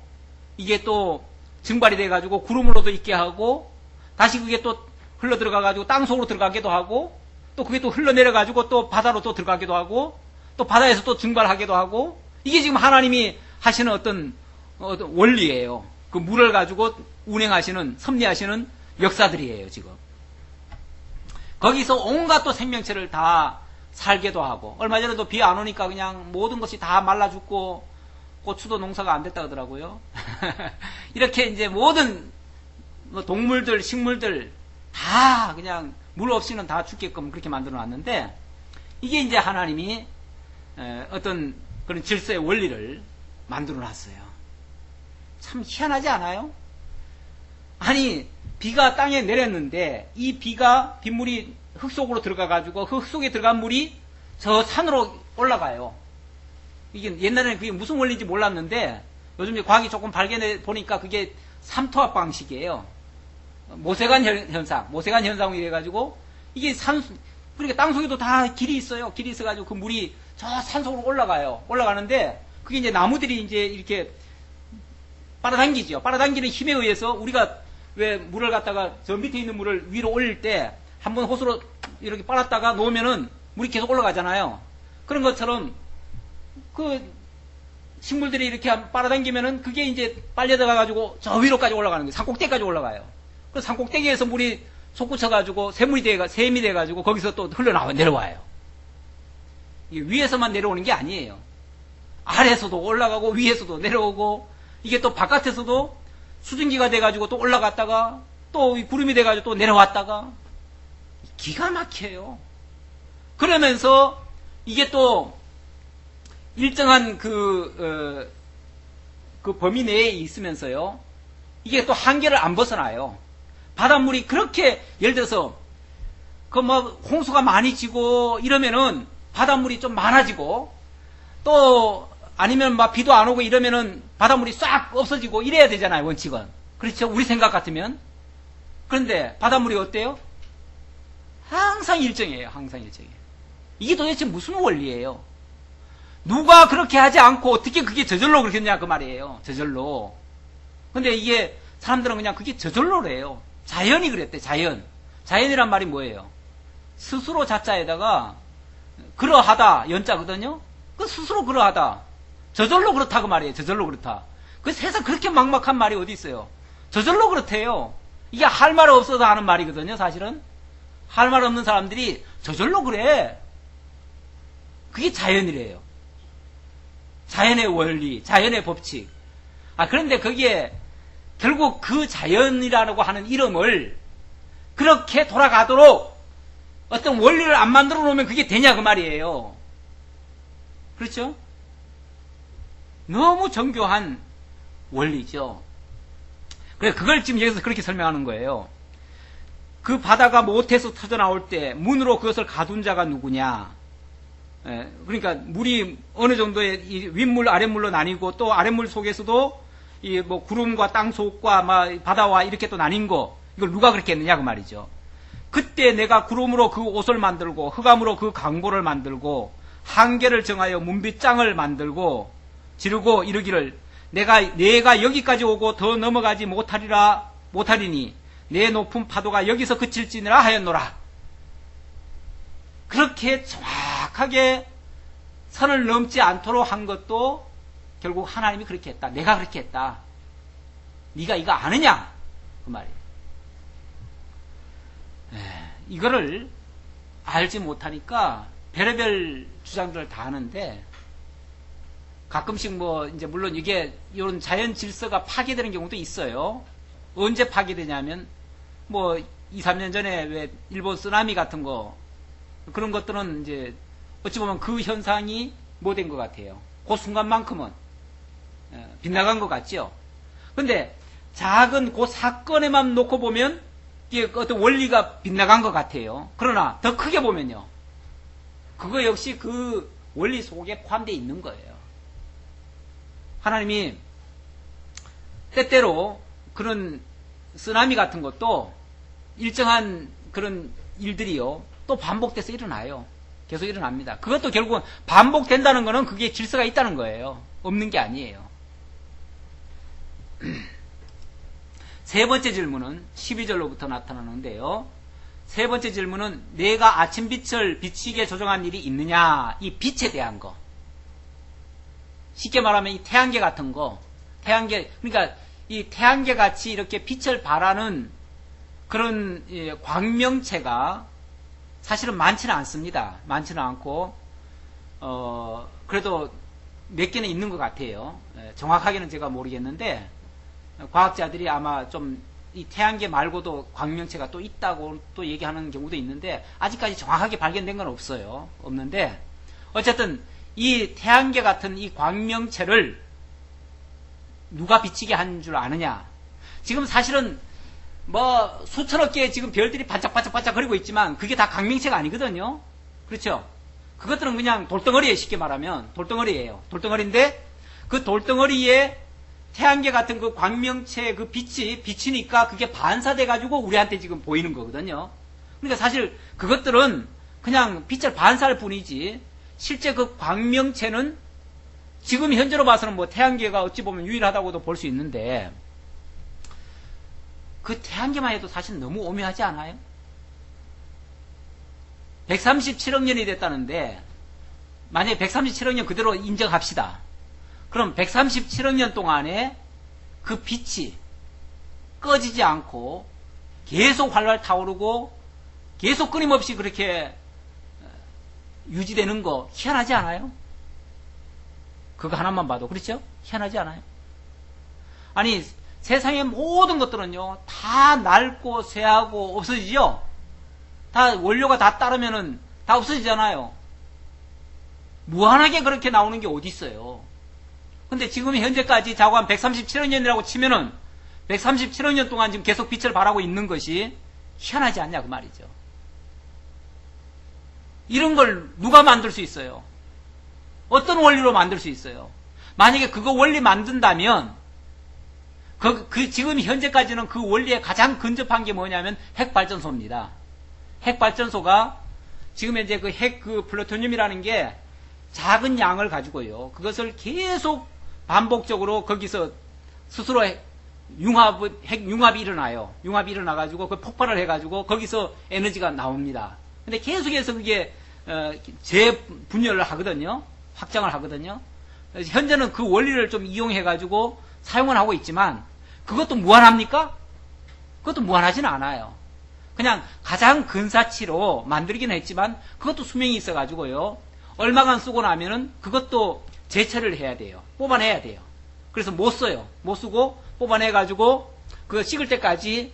[SPEAKER 1] 이게 또 증발이 돼가지고 구름으로도 있게 하고 다시 그게 또 흘러 들어가가지고 땅속으로 들어가기도 하고 또 그게 또 흘러내려가지고 또 바다로 또 들어가기도 하고 또 바다에서 또 증발하기도 하고 이게 지금 하나님이 하시는 어떤 원리예요. 그 물을 가지고 운행하시는 섭리하시는 역사들이에요. 지금 거기서 온갖 또 생명체를 다 살게도 하고 얼마 전에도 비 안 오니까 그냥 모든 것이 다 말라 죽고 고추도 농사가 안 됐다 그러더라고요. 이렇게 이제 모든 동물들 식물들 다 그냥 물 없이는 다 죽게끔 그렇게 만들어 놨는데 이게 이제 하나님이 어떤 그런 질서의 원리를 만들어 놨어요. 참 희한하지 않아요? 아니 비가 땅에 내렸는데 이 빗물이 흙 속으로 들어가가지고 그 흙 속에 들어간 물이 저 산으로 올라가요. 이게 옛날에는 그게 무슨 원리인지 몰랐는데 요즘 과학이 조금 발견해 보니까 그게 삼투압 방식이에요. 모세관 현상이 돼가지고 이게 그러니까 땅 속에도 다 길이 있어요. 길이 있어가지고 그 물이 저 산 속으로 올라가요. 올라가는데 그게 이제 나무들이 이제 이렇게 빨아당기죠. 빨아당기는 힘에 의해서 우리가 왜 물을 갖다가 저 밑에 있는 물을 위로 올릴 때 한번 호수로 이렇게 빨았다가 놓으면은 물이 계속 올라가잖아요. 그런 것처럼 그 식물들이 이렇게 빨아당기면은 그게 이제 빨려 들어가가지고 저 위로까지 올라가는 거예요. 산꼭대기까지 올라가요. 그 산꼭대기에서 물이 솟구쳐가지고 샘이 돼가지고 거기서 또 내려와요. 이게 위에서만 내려오는 게 아니에요. 아래에서도 올라가고 위에서도 내려오고 이게 또 바깥에서도 수증기가 돼가지고 또 올라갔다가 또 구름이 돼가지고 또 내려왔다가 기가 막혀요. 그러면서 이게 또 일정한 그 범위 내에 있으면서요. 이게 또 한계를 안 벗어나요. 바닷물이 그렇게 예를 들어서 그 뭐 홍수가 많이 지고 이러면은 바닷물이 좀 많아지고 또 아니면 막 비도 안 오고 이러면은 바닷물이 싹 없어지고 이래야 되잖아요. 원칙은. 그렇죠? 우리 생각 같으면. 그런데 바닷물이 어때요? 항상 일정해요. 항상 일정해요. 이게 도대체 무슨 원리예요? 누가 그렇게 하지 않고 어떻게 그게 저절로 그렇게 했냐 그 말이에요. 저절로. 근데 이게 사람들은 그냥 그게 저절로래요. 자연이 그랬대. 자연이란 말이 뭐예요? 스스로 자자에다가 그러하다 연자거든요. 그 스스로 그러하다. 저절로 그렇다 그 말이에요. 저절로 그렇다. 그 세상 그렇게 막막한 말이 어디 있어요? 저절로 그렇대요. 이게 할 말 없어서 하는 말이거든요. 사실은 할 말 없는 사람들이 저절로 그래. 그게 자연이래요. 자연의 원리, 자연의 법칙. 그런데 거기에 결국 그 자연이라고 하는 이름을 그렇게 돌아가도록 어떤 원리를 안 만들어 놓으면 그게 되냐 그 말이에요. 그렇죠? 너무 정교한 원리죠. 그래 그걸 지금 여기서 그렇게 설명하는 거예요. 그 바다가 못해서 터져 나올 때 문으로 그것을 가둔 자가 누구냐? 그러니까 물이 어느 정도의 이 윗물 아랫물로 나뉘고 또 아랫물 속에서도 이 뭐 구름과 땅 속과 막 바다와 이렇게 또 나뉜 거 이걸 누가 그렇게 했느냐 그 말이죠. 그때 내가 구름으로 그 옷을 만들고 흑암으로 그 강보를 만들고 한계를 정하여 문빗장을 만들고 지르고 이르기를 내가 여기까지 오고 더 넘어가지 못하리니 내 높은 파도가 여기서 그칠지니라 하였노라. 그렇게 정확하게 선을 넘지 않도록 한 것도 결국 하나님이 그렇게 했다. 내가 그렇게 했다. 네가 이거 아느냐? 그 말이에요. 이거를 알지 못하니까 별의별 주장들을 다 하는데, 가끔씩 뭐 이제 물론 이게 이런 자연 질서가 파괴되는 경우도 있어요. 언제 파괴되냐면 뭐 2, 3년 전에 왜 일본 쓰나미 같은 거, 그런 것들은 이제 어찌 보면 그 현상이 뭐 된 것 같아요. 그 순간만큼은 빗나간 것 같죠. 근데 작은 그 사건에만 놓고 보면 이게 어떤 원리가 빗나간 것 같아요. 그러나 더 크게 보면요, 그거 역시 그 원리 속에 포함되어 있는 거예요. 하나님이 때때로 그런 쓰나미 같은 것도 일정한 그런 일들이요, 또 반복돼서 일어나요. 계속 일어납니다. 그것도 결국은 반복된다는 거는 그게 질서가 있다는 거예요. 없는 게 아니에요. 세 번째 질문은 12절로부터 나타나는데요. 세 번째 질문은 내가 아침빛을 비치게 조정한 일이 있느냐, 이 빛에 대한 거. 쉽게 말하면 이 태양계 같은 거, 태양계, 그러니까 이 태양계 같이 이렇게 빛을 발하는 그런 광명체가 사실은 많지는 않습니다. 많지는 않고, 그래도 몇 개는 있는 것 같아요. 정확하게는 제가 모르겠는데, 과학자들이 아마 좀 이 태양계 말고도 광명체가 또 있다고 또 얘기하는 경우도 있는데, 아직까지 정확하게 발견된 건 없어요. 없는데, 어쨌든 이 태양계 같은 이 광명체를 누가 비치게 한 줄 아느냐? 지금 사실은 뭐 수천억 개의 지금 별들이 반짝반짝반짝 거리고 있지만 그게 다 광명체가 아니거든요. 그렇죠? 그것들은 그냥 돌덩어리에, 쉽게 말하면 돌덩어리예요. 돌덩어리인데 그 돌덩어리에 태양계 같은 그 광명체의 그 빛이 비치니까 그게 반사돼 가지고 우리한테 지금 보이는 거거든요. 그러니까 사실 그것들은 그냥 빛을 반사할 뿐이지, 실제 그 광명체는 지금 현재로 봐서는 뭐 태양계가 어찌 보면 유일하다고도 볼 수 있는데, 그 태양계만 해도 사실 너무 오묘하지 않아요? 137억 년이 됐다는데, 만약에 137억 년 그대로 인정합시다. 그럼 137억 년 동안에 그 빛이 꺼지지 않고 계속 활활 타오르고 계속 끊임없이 그렇게 유지되는 거 희한하지 않아요? 그거 하나만 봐도 그렇죠? 희한하지 않아요? 아니, 세상의 모든 것들은요, 다 낡고 쇠하고 없어지죠? 다 원료가 다 따르면은 다 없어지잖아요. 무한하게 그렇게 나오는 게 어디 있어요? 근데 지금 현재까지 자고 한 137억 년이라고 치면은 137억 년 동안 지금 계속 빛을 발하고 있는 것이 희한하지 않냐 그 말이죠. 이런 걸 누가 만들 수 있어요? 어떤 원리로 만들 수 있어요? 만약에 그거 원리 만든다면 지금 현재까지는 그 원리에 가장 근접한 게 뭐냐면 핵발전소입니다. 핵발전소가 지금 현재 그 플루토늄이라는 게 작은 양을 가지고요, 그것을 계속 반복적으로 거기서 스스로 핵 융합이 일어나요. 융합이 일어나가지고 그 폭발을 해가지고 거기서 에너지가 나옵니다. 근데 계속해서 그게 재분열을 하거든요. 확장을 하거든요. 현재는 그 원리를 좀 이용해가지고 사용을 하고 있지만, 그것도 무한합니까? 그것도 무한하지는 않아요. 그냥 가장 근사치로 만들기는 했지만 그것도 수명이 있어가지고요, 얼마간 쓰고 나면은 그것도 재처리를 해야 돼요. 뽑아내야 돼요. 그래서 못 써요. 못 쓰고 뽑아내가지고 그거 식을 때까지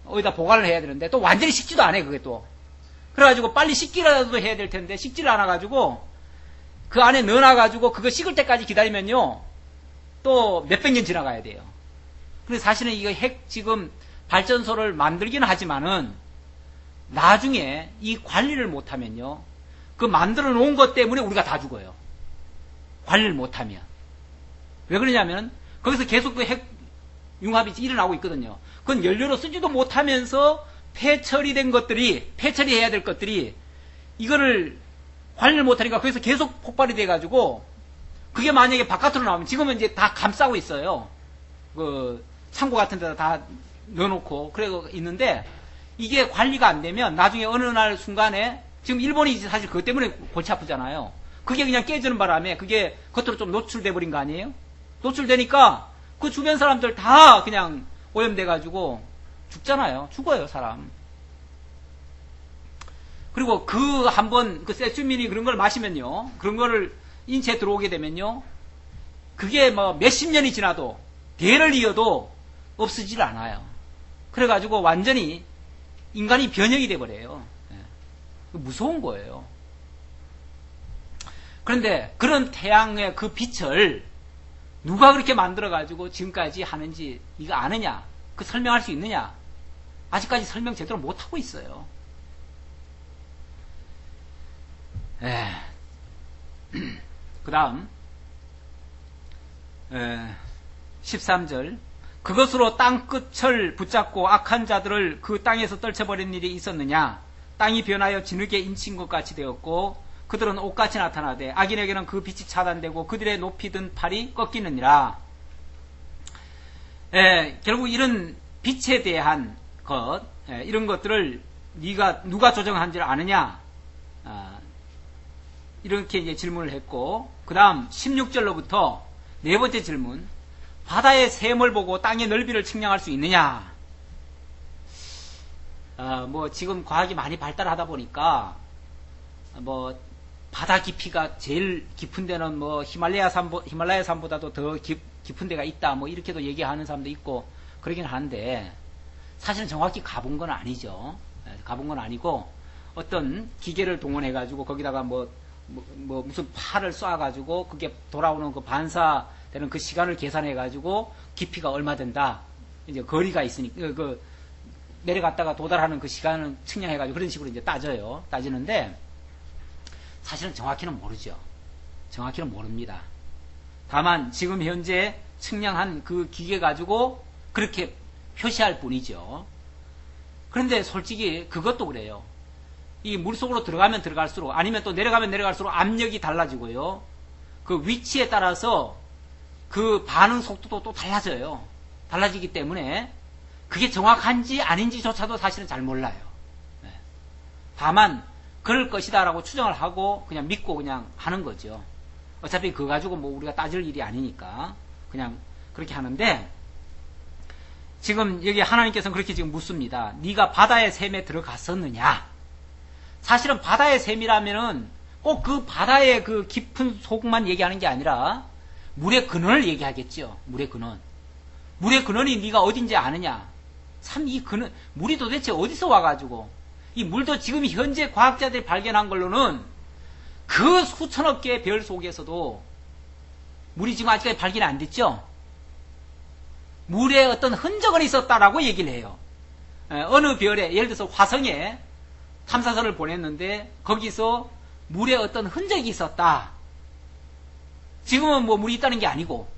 [SPEAKER 1] 어디다 보관을 해야 되는데, 또 완전히 식지도 않아요, 그게 또. 그래가지고 빨리 식기라도 해야 될 텐데 식지를 않아가지고 그 안에 넣어놔가지고 그거 식을 때까지 기다리면요, 또 몇백 년 지나가야 돼요. 그래서 사실은 이거 지금 발전소를 만들기는 하지만은 나중에 이 관리를 못하면요, 그 만들어 놓은 것 때문에 우리가 다 죽어요. 관리를 못하면. 왜 그러냐면 거기서 계속 그 핵 융합이 일어나고 있거든요. 그건 연료로 쓰지도 못하면서 폐처리된 것들이, 폐처리해야 될 것들이 이거를 관리를 못하니까 거기서 계속 폭발이 돼가지고, 그게 만약에 바깥으로 나오면, 지금은 이제 다 감싸고 있어요. 그 창고 같은 데다 다 넣어놓고 그러고 있는데, 이게 관리가 안 되면 나중에 어느 날 순간에, 지금 일본이 사실 그것 때문에 골치 아프잖아요. 그게 그냥 깨지는 바람에 그게 겉으로 좀 노출돼 버린 거 아니에요? 노출되니까 그 주변 사람들 다 그냥 오염돼가지고 죽잖아요. 죽어요, 사람. 그리고 그 한번 그 세츄민이 그런 걸 마시면요, 그런 거를 인체에 들어오게 되면요, 그게 뭐 몇십 년이 지나도 대를 이어도 없어지질 않아요. 그래가지고 완전히 인간이 변형이 돼버려요. 무서운 거예요. 그런데 그런 태양의 그 빛을 누가 그렇게 만들어가지고 지금까지 하는지 이거 아느냐? 그 설명할 수 있느냐? 아직까지 설명 제대로 못하고 있어요. 그 다음 13절, 그것으로 땅끝을 붙잡고 악한 자들을 그 땅에서 떨쳐버린 일이 있었느냐? 땅이 변하여 진흙에 인친 것 같이 되었고 그들은 옷같이 나타나되 악인에게는 그 빛이 차단되고 그들의 높이 든 팔이 꺾이느니라. 결국 이런 빛에 대한 것, 이런 것들을 누가 조정한지를 아느냐? 이렇게 이제 질문을 했고, 그 다음 16절로부터 네 번째 질문, 바다의 샘을 보고 땅의 넓이를 측량할 수 있느냐? 뭐 지금 과학이 많이 발달하다 보니까 뭐 바다 깊이가 제일 깊은 데는 뭐 히말라야 산보다도 더 깊은 데가 있다, 뭐 이렇게도 얘기하는 사람도 있고 그러긴 하는데, 사실은 정확히 가본 건 아니죠. 가본 건 아니고 어떤 기계를 동원해 가지고 거기다가 뭐 무슨 팔을 쏴 가지고 그게 돌아오는 그 반사되는 그 시간을 계산해 가지고 깊이가 얼마 된다, 이제 거리가 있으니까 그 내려갔다가 도달하는 그 시간을 측량해 가지고 그런 식으로 이제 따지는데, 사실은 정확히는 모르죠. 정확히는 모릅니다. 다만 지금 현재 측량한 그 기계 가지고 그렇게 표시할 뿐이죠. 그런데 솔직히 그것도 그래요. 이 물속으로 들어가면 들어갈수록, 아니면 또 내려가면 내려갈수록 압력이 달라지고요, 그 위치에 따라서 그 반응 속도도 또 달라져요. 달라지기 때문에 그게 정확한지 아닌지조차도 사실은 잘 몰라요. 다만 그럴 것이다 라고 추정을 하고 그냥 믿고 그냥 하는 거죠. 어차피 그거 가지고 뭐 우리가 따질 일이 아니니까 그냥 그렇게 하는데, 지금 여기 하나님께서는 그렇게 지금 묻습니다. 네가 바다의 샘에 들어갔었느냐? 사실은 바다의 샘이라면은 꼭 그 바다의 그 깊은 속만 얘기하는 게 아니라 물의 근원을 얘기하겠죠. 물의 근원. 물의 근원이 네가 어딘지 아느냐? 참 이 근원, 물이 도대체 어디서 와가지고, 이 물도 지금 현재 과학자들이 발견한 걸로는 그 수천억 개의 별 속에서도 물이 지금 아직까지 발견이 안 됐죠. 물에 어떤 흔적은 있었다라고 얘기를 해요. 어느 별에, 예를 들어서 화성에 탐사선을 보냈는데 거기서 물에 어떤 흔적이 있었다. 지금은 뭐 물이 있다는 게 아니고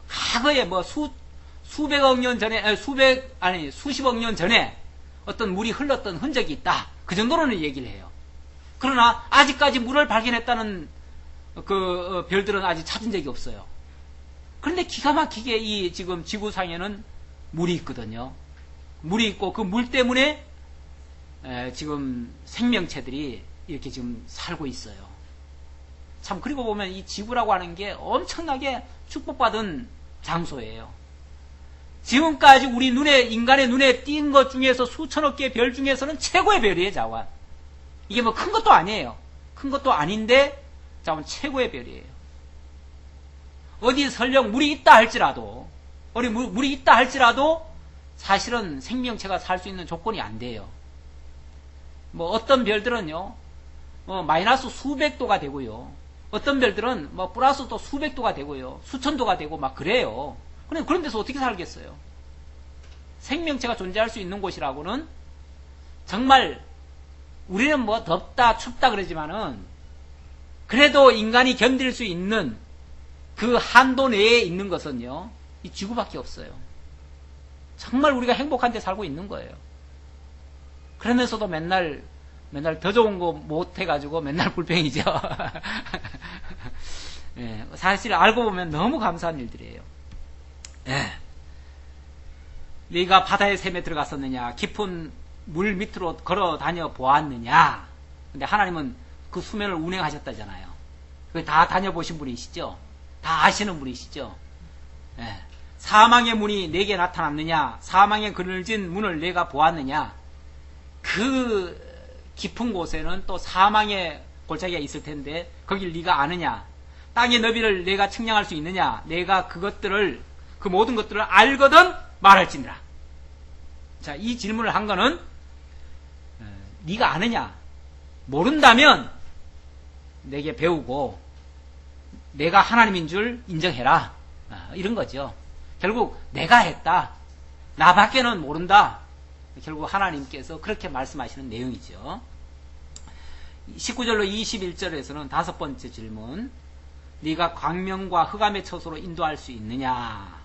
[SPEAKER 1] 과거에 뭐 수백억 년 전에, 수십억 년 전에 어떤 물이 흘렀던 흔적이 있다. 그 정도로는 얘기를 해요. 그러나 아직까지 물을 발견했다는 그 별들은 아직 찾은 적이 없어요. 그런데 기가 막히게 이 지금 지구상에는 물이 있거든요. 물이 있고 그 물 때문에 지금 생명체들이 이렇게 지금 살고 있어요. 참, 그리고 보면 이 지구라고 하는 게 엄청나게 축복받은 장소예요. 지금까지 우리 눈에, 인간의 눈에 띈 것 중에서 수천억 개의 별 중에서는 최고의 별이에요, 자원. 이게 뭐 큰 것도 아니에요. 큰 것도 아닌데, 자원 최고의 별이에요. 어디 설령 물이 있다 할지라도, 물이 있다 할지라도, 사실은 생명체가 살 수 있는 조건이 안 돼요. 뭐 어떤 별들은요, 마이너스 수백 도가 되고요. 어떤 별들은 뭐 플러스 또 수백 도가 되고요. 수천 도가 되고 막 그래요. 그런 데서 어떻게 살겠어요? 생명체가 존재할 수 있는 곳이라고는 정말 우리는 뭐 덥다 춥다 그러지만은 그래도 인간이 견딜 수 있는 그 한도 내에 있는 것은요, 이 지구밖에 없어요. 정말 우리가 행복한 데 살고 있는 거예요. 그러면서도 맨날 더 좋은 거 못 해가지고 맨날 불평이죠. 예, 사실 알고 보면 너무 감사한 일들이에요. 예. 네가 바다의 샘에 들어갔었느냐? 깊은 물 밑으로 걸어 다녀 보았느냐? 근데 하나님은 그 수면을 운행하셨다잖아요. 그걸 다 다녀보신 분이시죠? 다 아시는 분이시죠? 예. 사망의 문이 내게 나타났느냐? 사망의 그늘진 문을 내가 보았느냐? 그 깊은 곳에는 또 사망의 골짜기가 있을 텐데 거길 네가 아느냐? 땅의 너비를 내가 측량할 수 있느냐? 내가 그것들을 그 모든 것들을 알거든 말할지니라. 자, 이 질문을 한 거는 네가 아느냐? 모른다면 내게 배우고 내가 하나님인 줄 인정해라. 이런 거죠. 결국 내가 했다. 나밖에는 모른다. 결국 하나님께서 그렇게 말씀하시는 내용이죠. 19절로 21절에서는 다섯 번째 질문. 네가 광명과 흑암의 처소로 인도할 수 있느냐?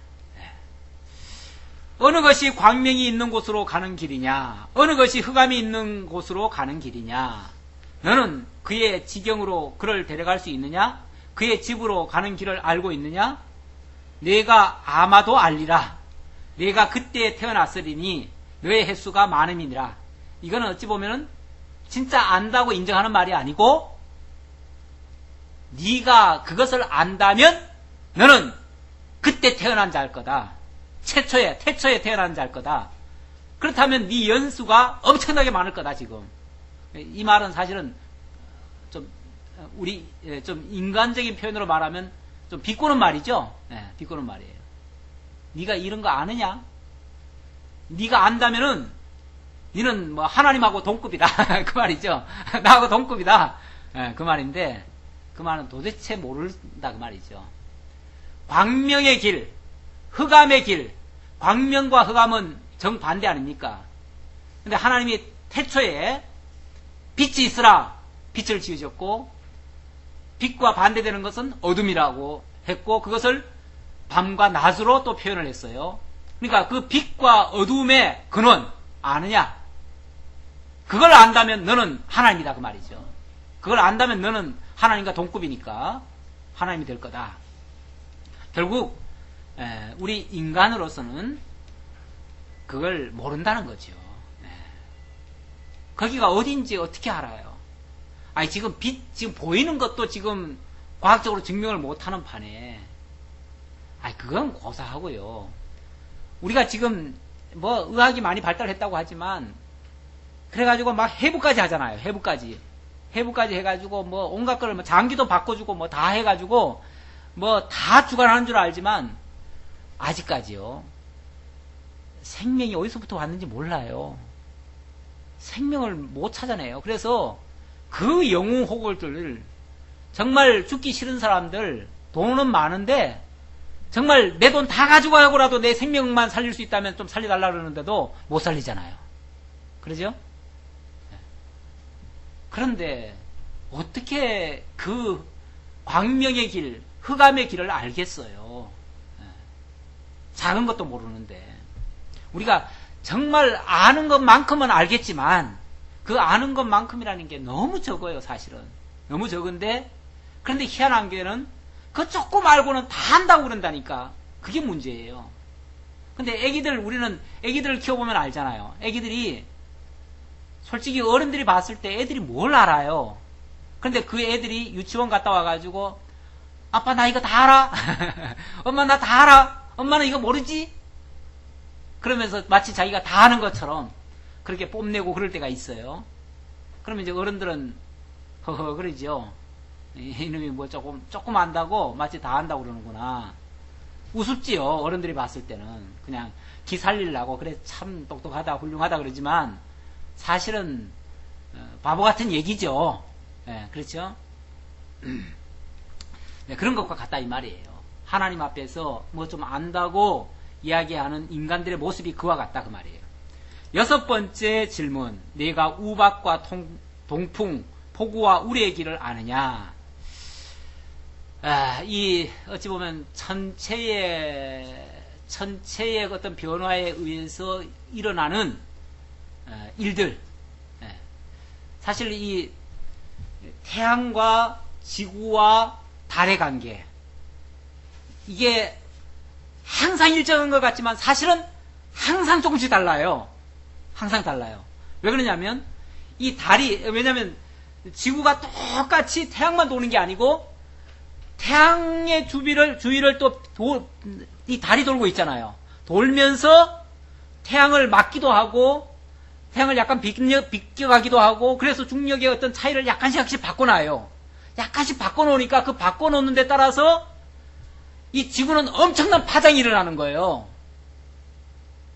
[SPEAKER 1] 어느 것이 광명이 있는 곳으로 가는 길이냐? 어느 것이 흑암이 있는 곳으로 가는 길이냐? 너는 그의 지경으로 그를 데려갈 수 있느냐? 그의 집으로 가는 길을 알고 있느냐? 내가 아마도 알리라. 내가 그때 태어났으리니 너의 횟수가 많음이니라. 이거는 어찌 보면은 진짜 안다고 인정하는 말이 아니고, 네가 그것을 안다면 너는 그때 태어난 자일 거다. 태초에 태어난 자일 거다. 그렇다면 네 연수가 엄청나게 많을 거다. 지금 이 말은 사실은 좀 우리 좀 인간적인 표현으로 말하면 좀 비꼬는 말이죠. 비꼬는 말이에요. 네가 이런 거 아느냐? 네가 안다면은 너는 뭐 하나님하고 동급이다. 그 말이죠. 나하고 동급이다. 그 말인데 그 말은 도대체 모른다 그 말이죠. 광명의 길, 흑암의 길, 광명과 흑암은 정반대 아닙니까? 근데 하나님이 태초에 빛이 있으라 빛을 지으셨고, 빛과 반대되는 것은 어둠이라고 했고, 그것을 밤과 낮으로 또 표현을 했어요. 그러니까 그 빛과 어둠의 근원 아느냐? 그걸 안다면 너는 하나님이다 그 말이죠. 그걸 안다면 너는 하나님과 동급이니까 하나님이 될 거다. 결국 우리 인간으로서는 그걸 모른다는 거죠. 거기가 어딘지 어떻게 알아요? 아니 지금 지금 보이는 것도 지금 과학적으로 증명을 못하는 판에, 아니 그건 고사하고요. 우리가 지금 뭐 의학이 많이 발달했다고 하지만 그래가지고 막 해부까지 하잖아요. 해부까지 해가지고 뭐 온갖 걸 뭐 장기도 바꿔주고 뭐 다 해가지고 뭐 다 주관하는 줄 알지만 아직까지요 생명이 어디서부터 왔는지 몰라요. 생명을 못 찾아내요. 그래서 그 영웅호걸들, 정말 죽기 싫은 사람들, 돈은 많은데 정말 내 돈 다 가지고 가고라도 내 생명만 살릴 수 있다면 좀 살려달라 그러는데도 못 살리잖아요. 그러죠? 그런데 어떻게 그 광명의 길, 흑암의 길을 알겠어요? 작은 것도 모르는데. 우리가 정말 아는 것만큼은 알겠지만 그 아는 것만큼이라는 게 너무 적어요. 사실은 너무 적은데, 그런데 희한한 게는 그 조금 알고는 다 안다고 그런다니까. 그게 문제예요. 근데 우리는 애기들을 키워보면 알잖아요. 애기들이 솔직히 어른들이 봤을 때 애들이 뭘 알아요? 그런데 그 애들이 유치원 갔다 와가지고 아빠 나 이거 다 알아? 엄마 나 다 알아? 엄마는 이거 모르지? 그러면서 마치 자기가 다 아는 것처럼 그렇게 뽐내고 그럴 때가 있어요. 그러면 이제 어른들은 허허 그러죠. 이놈이 뭐 조금 안다고 마치 다 안다고 그러는구나. 우습지요. 어른들이 봤을 때는 그냥 기 살리려고 그래 참 똑똑하다 훌륭하다 그러지만 사실은 바보 같은 얘기죠. 그렇죠? 그런 것과 같다 이 말이에요. 하나님 앞에서 뭐 좀 안다고 이야기하는 인간들의 모습이 그와 같다 그 말이에요. 여섯 번째 질문. 네가 우박과 동풍, 폭우와 우리의 길을 아느냐? 이 어찌 보면 천체의 어떤 변화에 의해서 일어나는 일들. 사실 이 태양과 지구와 달의 관계, 이게 항상 일정한 것 같지만 사실은 항상 조금씩 달라요. 항상 달라요. 왜 그러냐면 이 달이, 왜냐면 지구가 똑같이 태양만 도는 게 아니고 태양의 주위를 또 이 달이 돌고 있잖아요. 돌면서 태양을 막기도 하고 태양을 약간 비껴가기도 하고, 그래서 중력의 어떤 차이를 약간씩 바꿔놔요. 약간씩 바꿔놓으니까 그 바꿔놓는 데 따라서 이 지구는 엄청난 파장이 일어나는 거예요.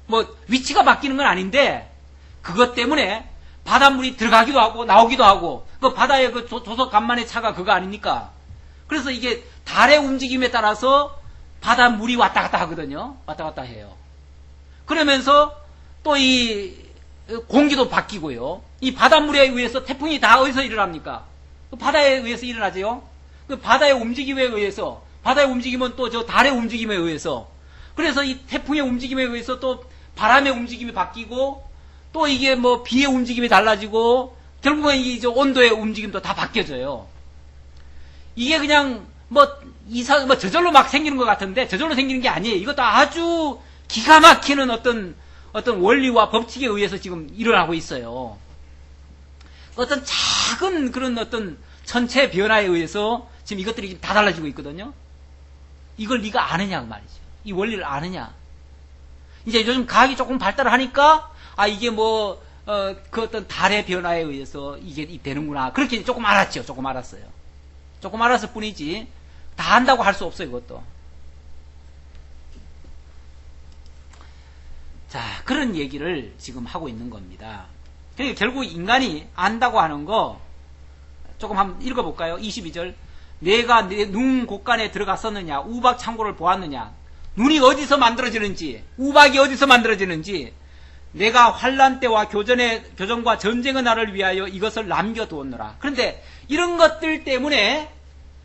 [SPEAKER 1] 뭐 위치가 바뀌는 건 아닌데 그것 때문에 바닷물이 들어가기도 하고 나오기도 하고, 그 바다의 그 조석 간만의 차가 그거 아닙니까? 그래서 이게 달의 움직임에 따라서 바닷물이 왔다 갔다 하거든요. 왔다 갔다 해요. 그러면서 또 이 공기도 바뀌고요. 이 바닷물에 의해서 태풍이 다 어디서 일어납니까? 그 바다에 의해서 일어나죠. 그 바다의 움직임에 의해서, 바다의 움직임은 또 저 달의 움직임에 의해서, 그래서 이 태풍의 움직임에 의해서 또 바람의 움직임이 바뀌고, 또 이게 뭐 비의 움직임이 달라지고, 결국은 이 저 온도의 움직임도 다 바뀌어져요. 이게 그냥 뭐 저절로 막 생기는 것 같은데 저절로 생기는 게 아니에요. 이것도 아주 기가 막히는 어떤 원리와 법칙에 의해서 지금 일어나고 있어요. 어떤 작은 그런 어떤 천체 변화에 의해서 지금 이것들이 다 달라지고 있거든요. 이걸 네가 아느냐 그 말이죠. 이 원리를 아느냐. 이제 요즘 과학이 조금 발달을 하니까 이게 뭐 그 어떤 달의 변화에 의해서 이게 되는구나. 그렇게 조금 알았죠. 조금 알았어요. 조금 알았을 뿐이지 다 안다고 할 수 없어요. 이것도. 자, 그런 얘기를 지금 하고 있는 겁니다. 그러니까 결국 인간이 안다고 하는 거 조금 한번 읽어볼까요? 22절. 내가 내 눈 곳간에 들어갔었느냐, 우박 창고를 보았느냐, 눈이 어디서 만들어지는지, 우박이 어디서 만들어지는지, 내가 환란 때와 교전과 전쟁의 날을 위하여 이것을 남겨두었노라. 그런데 이런 것들 때문에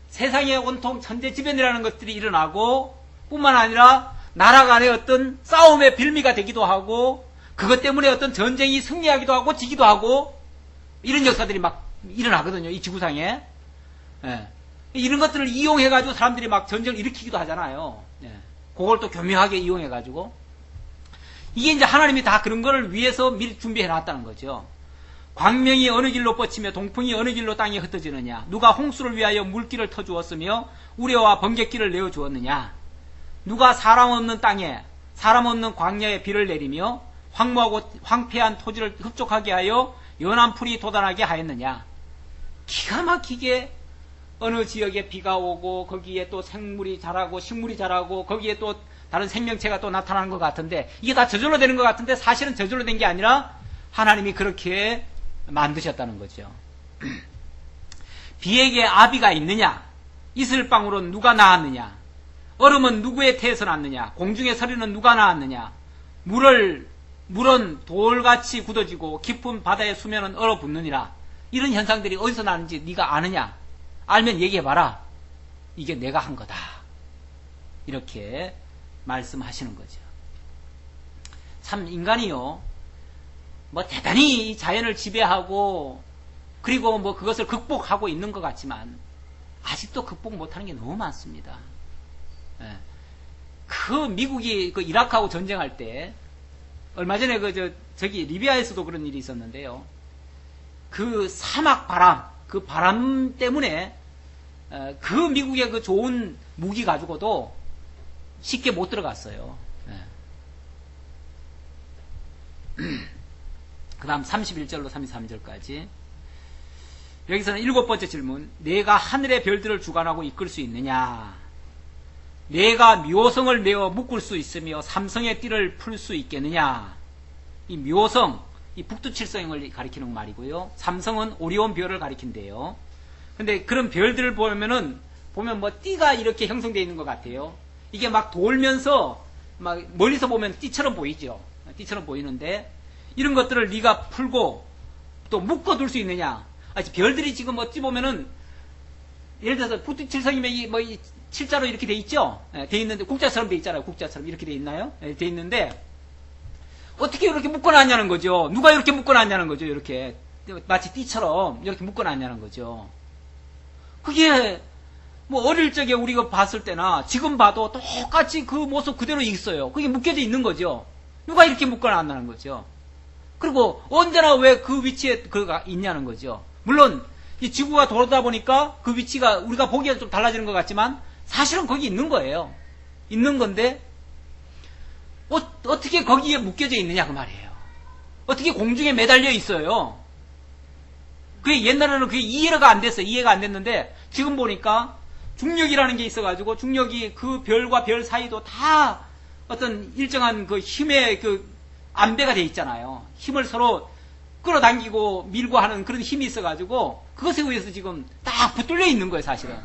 [SPEAKER 1] 세상에 온통 천재지변이라는 것들이 일어나고, 뿐만 아니라 나라 간의 어떤 싸움의 빌미가 되기도 하고, 그것 때문에 어떤 전쟁이 승리하기도 하고 지기도 하고, 이런 역사들이 막 일어나거든요. 이 지구상에. 예. 이런 것들을 이용해가지고 사람들이 막 전쟁을 일으키기도 하잖아요. 예. 그걸 또 교묘하게 이용해가지고. 이게 이제 하나님이 다 그런 거를 위해서 미리 준비해 놨다는 거죠. 광명이 어느 길로 뻗치며 동풍이 어느 길로 땅에 흩어지느냐, 누가 홍수를 위하여 물길을 터주었으며 우레와 번갯길을 내어주었느냐, 누가 사람 없는 땅에 사람 없는 광야에 비를 내리며 황무하고 황폐한 토지를 흡족하게 하여 연한 풀이 돋아나게 하였느냐. 기가 막히게 어느 지역에 비가 오고 거기에 또 생물이 자라고 식물이 자라고 거기에 또 다른 생명체가 또 나타나는 것 같은데, 이게 다 저절로 되는 것 같은데 사실은 저절로 된 게 아니라 하나님이 그렇게 만드셨다는 거죠. 비에게 아비가 있느냐, 이슬방으로 누가 낳았느냐, 얼음은 누구의 태에서 났느냐, 공중의 서리는 누가 낳았느냐, 물은 돌같이 굳어지고 깊은 바다의 수면은 얼어붙느니라. 이런 현상들이 어디서 나는지 네가 아느냐? 알면 얘기해봐라. 이게 내가 한 거다. 이렇게 말씀하시는 거죠. 참 인간이요, 뭐 대단히 이 자연을 지배하고 그리고 뭐 그것을 극복하고 있는 것 같지만 아직도 극복 못하는 게 너무 많습니다. 예. 그 미국이 그 이라크하고 전쟁할 때 얼마 전에 저기 리비아에서도 그런 일이 있었는데요. 그 사막 바람, 그 바람 때문에 그 미국의 그 좋은 무기 가지고도 쉽게 못 들어갔어요. 그 다음 31절로 33절까지. 여기서는 7번째 질문. 내가 하늘의 별들을 주관하고 이끌 수 있느냐? 내가 묘성을 메어 묶을 수 있으며 삼성의 띠를 풀 수 있겠느냐? 이 묘성, 이 북두칠성을 가리키는 말이고요. 삼성은 오리온 별을 가리킨대요. 근데 그런 별들을 보면 뭐 띠가 이렇게 형성되어 있는 것 같아요. 이게 막 돌면서 막 멀리서 보면 띠처럼 보이죠. 띠처럼 보이는데 이런 것들을 네가 풀고 또 묶어둘 수 있느냐? 별들이 지금 어찌 보면은 예를 들어서 북두칠성이면 이 칠자로 이렇게 돼 있죠? 돼 있는데 국자처럼 돼 있잖아요. 국자처럼 이렇게 돼 있나요? 돼 있는데 어떻게 이렇게 묶어놨냐는 거죠. 누가 이렇게 묶어놨냐는 거죠. 이렇게 마치 띠처럼 이렇게 묶어놨냐는 거죠. 그게 뭐 어릴 적에 우리가 봤을 때나 지금 봐도 똑같이 그 모습 그대로 있어요. 그게 묶여져 있는 거죠. 누가 이렇게 묶어놨냐는 거죠. 그리고 언제나 왜 그 위치에 그가 있냐는 거죠. 물론 이 지구가 돌다 보니까 그 위치가 우리가 보기에는 좀 달라지는 것 같지만 사실은 거기 있는 거예요. 있는 건데 어떻게 거기에 묶여져 있느냐 그 말이에요. 어떻게 공중에 매달려 있어요? 그게 옛날에는 그게 이해가 안 됐어요. 이해가 안 됐는데 지금 보니까 중력이라는 게 있어가지고 중력이 그 별과 별 사이도 다 어떤 일정한 그 힘의 그 안배가 돼 있잖아요. 힘을 서로 끌어당기고 밀고 하는 그런 힘이 있어가지고 그것에 의해서 지금 딱 붙들려 있는 거예요, 사실은.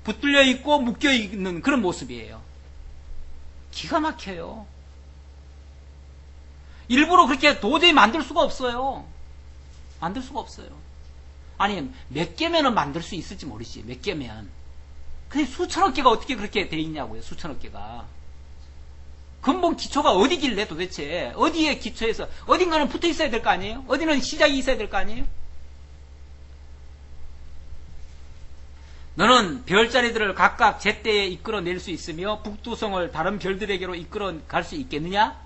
[SPEAKER 1] 붙들려 있고 묶여 있는 그런 모습이에요. 기가 막혀요. 일부러 그렇게 도저히 만들 수가 없어요. 만들 수가 없어요. 아니, 몇 개면은 만들 수 있을지 모르지, 몇 개면. 근데 수천억 개가 어떻게 그렇게 돼 있냐고요, 수천억 개가. 근본 기초가 어디길래 도대체, 어디에 기초에서, 어딘가는 붙어 있어야 될 거 아니에요? 어디는 시작이 있어야 될 거 아니에요? 너는 별자리들을 각각 제때에 이끌어낼 수 있으며 북두성을 다른 별들에게로 이끌어 갈 수 있겠느냐?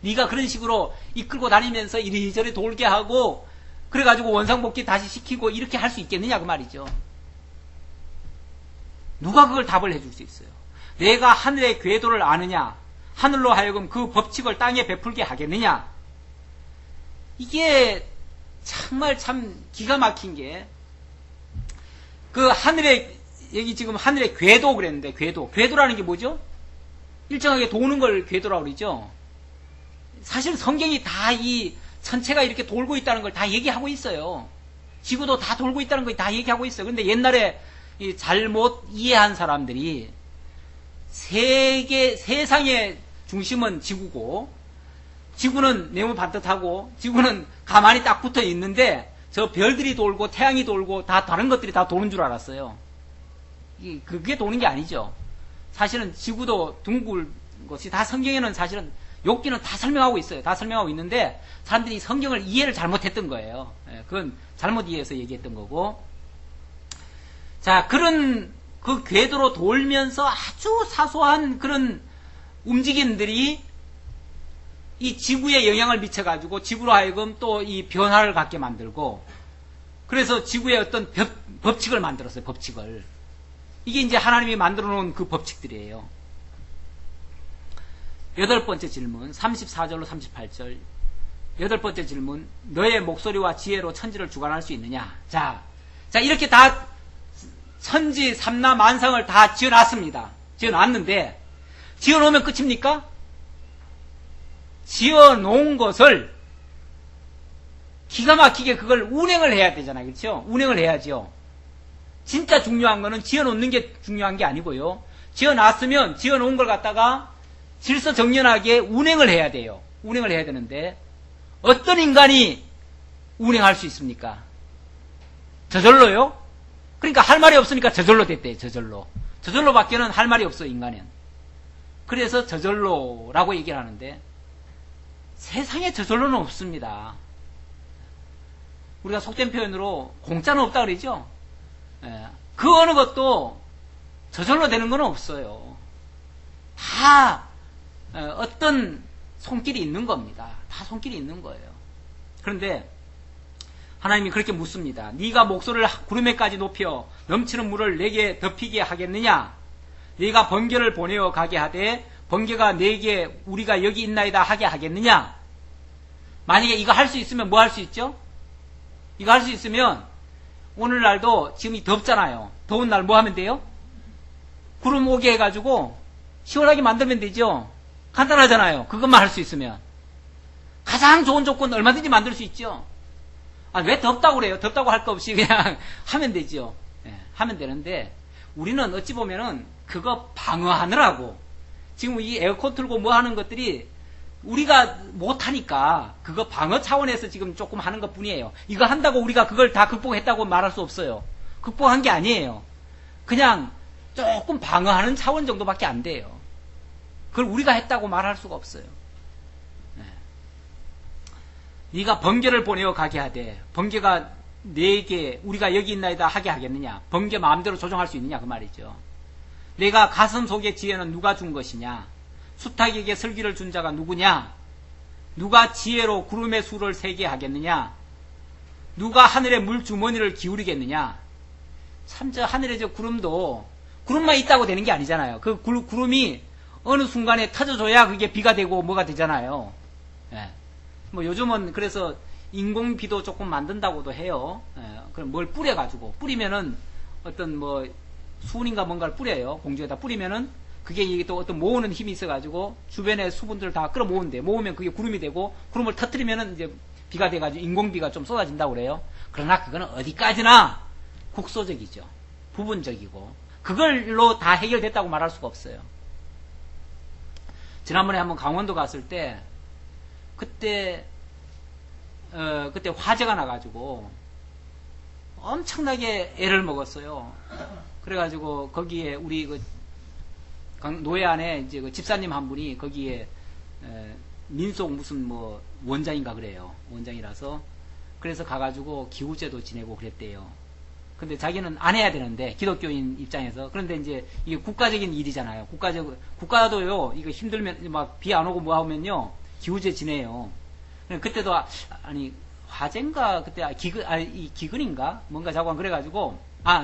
[SPEAKER 1] 네가 그런 식으로 이끌고 다니면서 이리저리 돌게 하고 그래가지고 원상복귀 다시 시키고 이렇게 할 수 있겠느냐 그 말이죠. 누가 그걸 답을 해줄 수 있어요? 내가 하늘의 궤도를 아느냐? 하늘로 하여금 그 법칙을 땅에 베풀게 하겠느냐? 이게 정말 참 기가 막힌 게 그 하늘의 여기 지금 하늘의 궤도 그랬는데 궤도라는 게 뭐죠? 일정하게 도는 걸 궤도라고 그러죠. 사실 성경이 다 이 전체가 이렇게 돌고 있다는 걸 다 얘기하고 있어요. 지구도 다 돌고 있다는 걸 다 얘기하고 있어요. 근데 옛날에 이 잘못 이해한 사람들이 세상의 중심은 지구고 지구는 네모 반듯하고 지구는 가만히 딱 붙어 있는데 저 별들이 돌고 태양이 돌고 다 다른 것들이 다 도는 줄 알았어요. 그게 도는 게 아니죠. 사실은 지구도 둥글 것이 다 성경에는 사실은 욥기는 다 설명하고 있어요. 다 설명하고 있는데 사람들이 성경을 이해를 잘못했던 거예요. 그건 잘못 이해해서 얘기했던 거고. 자, 그런 그 궤도로 돌면서 아주 사소한 그런 움직임들이 이 지구에 영향을 미쳐가지고 지구로 하여금 또 이 변화를 갖게 만들고 그래서 지구에 어떤 법칙을 만들었어요. 법칙을. 이게 이제 하나님이 만들어 놓은 그 법칙들이에요. 8번째 질문 34절로 38절 8번째 질문 너의 목소리와 지혜로 천지를 주관할 수 있느냐. 자 이렇게 다 천지 삼라 만상을 다 지어놨습니다. 지어놨는데 지어놓으면 끝입니까? 지어놓은 것을 기가 막히게 그걸 운행을 해야 되잖아요. 그렇죠? 운행을 해야죠. 진짜 중요한 거는 지어놓는 게 중요한 게 아니고요. 지어놨으면 지어놓은 걸 갖다가 질서정연하게 운행을 해야 돼요. 운행을 해야 되는데 어떤 인간이 운행할 수 있습니까? 저절로요? 그러니까 할 말이 없으니까 저절로 됐대요. 저절로 밖에는 할 말이 없어 인간은. 그래서 저절로라고 얘기를 하는데 세상에 저절로는 없습니다. 우리가 속된 표현으로 공짜는 없다 그러죠. 그 어느 것도 저절로 되는 건 없어요. 다 어떤 손길이 있는 겁니다. 다 손길이 있는 거예요. 그런데 하나님이 그렇게 묻습니다. 네가 목소리를 구름에까지 높여 넘치는 물을 내게 덮이게 하겠느냐? 네가 번개를 보내어 가게 하되 번개가 내게 우리가 여기 있나이다 하게 하겠느냐? 만약에 이거 할 수 있으면 뭐 할 수 있죠? 이거 할 수 있으면 오늘날도 지금 덥잖아요. 더운 날 뭐 하면 돼요? 구름 오게 해가지고 시원하게 만들면 되죠. 간단하잖아요. 그것만 할 수 있으면. 가장 좋은 조건 얼마든지 만들 수 있죠. 왜 덥다고 그래요? 덥다고 할 거 없이 그냥 하면 되죠. 하면 되는데 우리는 어찌 보면은 그거 방어하느라고 지금 이 에어컨 틀고 뭐 하는 것들이 우리가 못하니까 그거 방어 차원에서 지금 조금 하는 것 뿐이에요. 이거 한다고 우리가 그걸 다 극복했다고 말할 수 없어요. 극복한 게 아니에요. 그냥 조금 방어하는 차원 정도밖에 안 돼요. 그걸 우리가 했다고 말할 수가 없어요. 네가 번개를 보내어 가게 하되 번개가 내게 우리가 여기 있나이다 하게 하겠느냐. 번개 마음대로 조정할 수 있느냐 그 말이죠. 내가 가슴 속의 지혜는 누가 준 것이냐. 수탉에게 슬기를 준 자가 누구냐. 누가 지혜로 구름의 수를 세게 하겠느냐. 누가 하늘의 물주머니를 기울이겠느냐. 참 저 하늘의 저 구름도 구름만 있다고 되는 게 아니잖아요. 그 구름이 어느 순간에 터져줘야 그게 비가 되고 뭐가 되잖아요. 뭐 요즘은 그래서 인공비도 조금 만든다고도 해요. 그럼 뭘 뿌려가지고 뿌리면은 어떤 뭐 수은인가 뭔가를 뿌려요. 공중에다 뿌리면은 그게 이게 또 어떤 모으는 힘이 있어가지고 주변의 수분들을 다 끌어모은대. 모으면 그게 구름이 되고 구름을 터뜨리면은 이제 비가 돼가지고 인공비가 좀 쏟아진다고 그래요. 그러나 그거는 어디까지나 국소적이죠. 부분적이고 그걸로 다 해결됐다고 말할 수가 없어요. 지난번에 한번 강원도 갔을 때 그때 화재가 나가지고 엄청나게 애를 먹었어요. 그래가지고 거기에 우리 그 노예 안에 이제 그 집사님 한 분이 거기에 민속 무슨 뭐 원장인가 그래요. 원장이라서 그래서 가가지고 기우제도 지내고 그랬대요. 근데 자기는 안 해야 되는데 기독교인 입장에서 그런데 이제 이게 국가적인 일이잖아요. 국가도요 이거 힘들면 막 비 안 오고 뭐 하면요 기우제 지내요. 그때도 아니 화재인가 그때 기근인가 뭔가 자고 그래가지고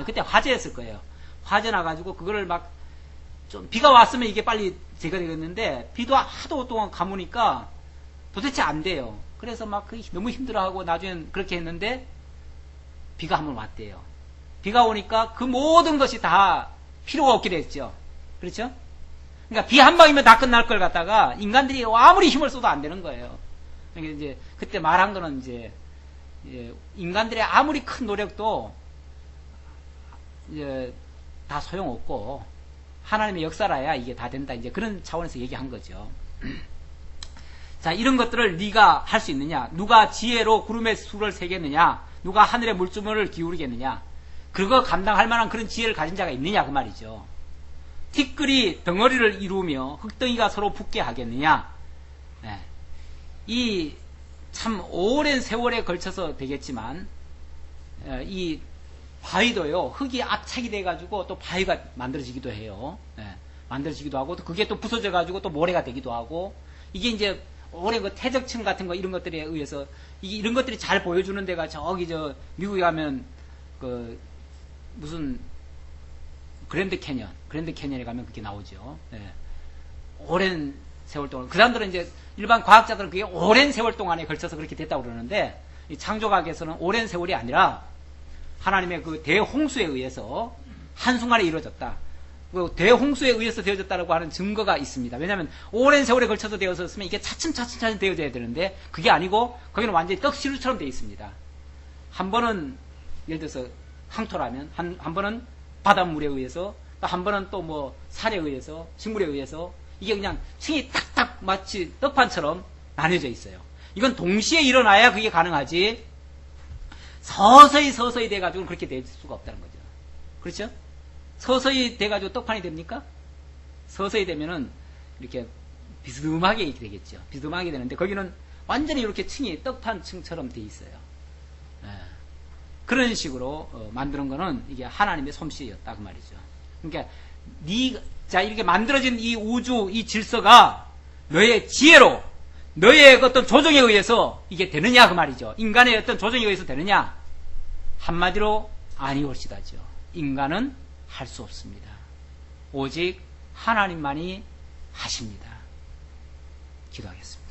[SPEAKER 1] 그때 화재였을 거예요. 화재 나가지고 그거를 막 좀 비가 왔으면 이게 빨리 제거가 되겠는데 비도 하도 동안 가무니까 도대체 안 돼요. 그래서 막 너무 힘들어하고 나중엔 그렇게 했는데 비가 한번 왔대요. 비가 오니까 그 모든 것이 다 필요가 없게 됐죠. 그렇죠? 그러니까 비 한 방이면 다 끝날 걸 갖다가 인간들이 아무리 힘을 써도 안 되는 거예요. 그러니까 이제 그때 말한 거는 이제 인간들의 아무리 큰 노력도 이제 다 소용없고 하나님의 역사라야 이게 다 된다. 이제 그런 차원에서 얘기한 거죠. 자, 이런 것들을 네가 할 수 있느냐? 누가 지혜로 구름의 수를 세겠느냐? 누가 하늘의 물주머니를 기울이겠느냐? 그거 감당할 만한 그런 지혜를 가진 자가 있느냐 그 말이죠. 티끌이 덩어리를 이루며 흙덩이가 서로 붙게 하겠느냐? 네. 이 참 오랜 세월에 걸쳐서 되겠지만 이 바위도요 흙이 압착이 돼가지고 또 바위가 만들어지기도 해요. 네. 만들어지기도 하고 또 그게 또 부서져가지고 또 모래가 되기도 하고 이게 이제 오래 그 태적층 같은 거 이런 것들에 의해서 이런 것들이 잘 보여주는 데가 저기 미국에 가면 그 무슨 그랜드 캐년에 가면 그게 나오죠. 네. 오랜 세월 동안 그 사람들은 이제 일반 과학자들은 그게 오랜 세월 동안에 걸쳐서 그렇게 됐다고 그러는데 이 창조과학에서는 오랜 세월이 아니라 하나님의 그 대홍수에 의해서 한순간에 이루어졌다. 그 대홍수에 의해서 되어졌다고 하는 증거가 있습니다. 왜냐하면 오랜 세월에 걸쳐서 되어졌으면 이게 차츰 되어져야 되는데 그게 아니고 거기는 완전히 떡시루처럼 되어 있습니다. 한 번은 예를 들어서 황토라면 한 번은 바닷물에 의해서 또 한 번은 또 뭐 살에 의해서 식물에 의해서 이게 그냥 층이 딱딱 마치 떡판처럼 나뉘어져 있어요. 이건 동시에 일어나야 그게 가능하지 서서히 돼가지고 그렇게 될 수가 없다는 거죠. 그렇죠? 서서히 돼가지고 떡판이 됩니까? 서서히 되면은 이렇게 비스듬하게 되겠죠. 비스듬하게 되는데 거기는 완전히 이렇게 층이 떡판 층처럼 돼 있어요. 그런 식으로 만드는 거는 이게 하나님의 솜씨였다 그 말이죠. 그러니까 자 이렇게 만들어진 이 우주 이 질서가 너의 지혜로 너의 어떤 조정에 의해서 이게 되느냐 그 말이죠. 인간의 어떤 조정에 의해서 되느냐? 한마디로 아니올시다죠. 인간은 할 수 없습니다. 오직 하나님만이 하십니다. 기도하겠습니다.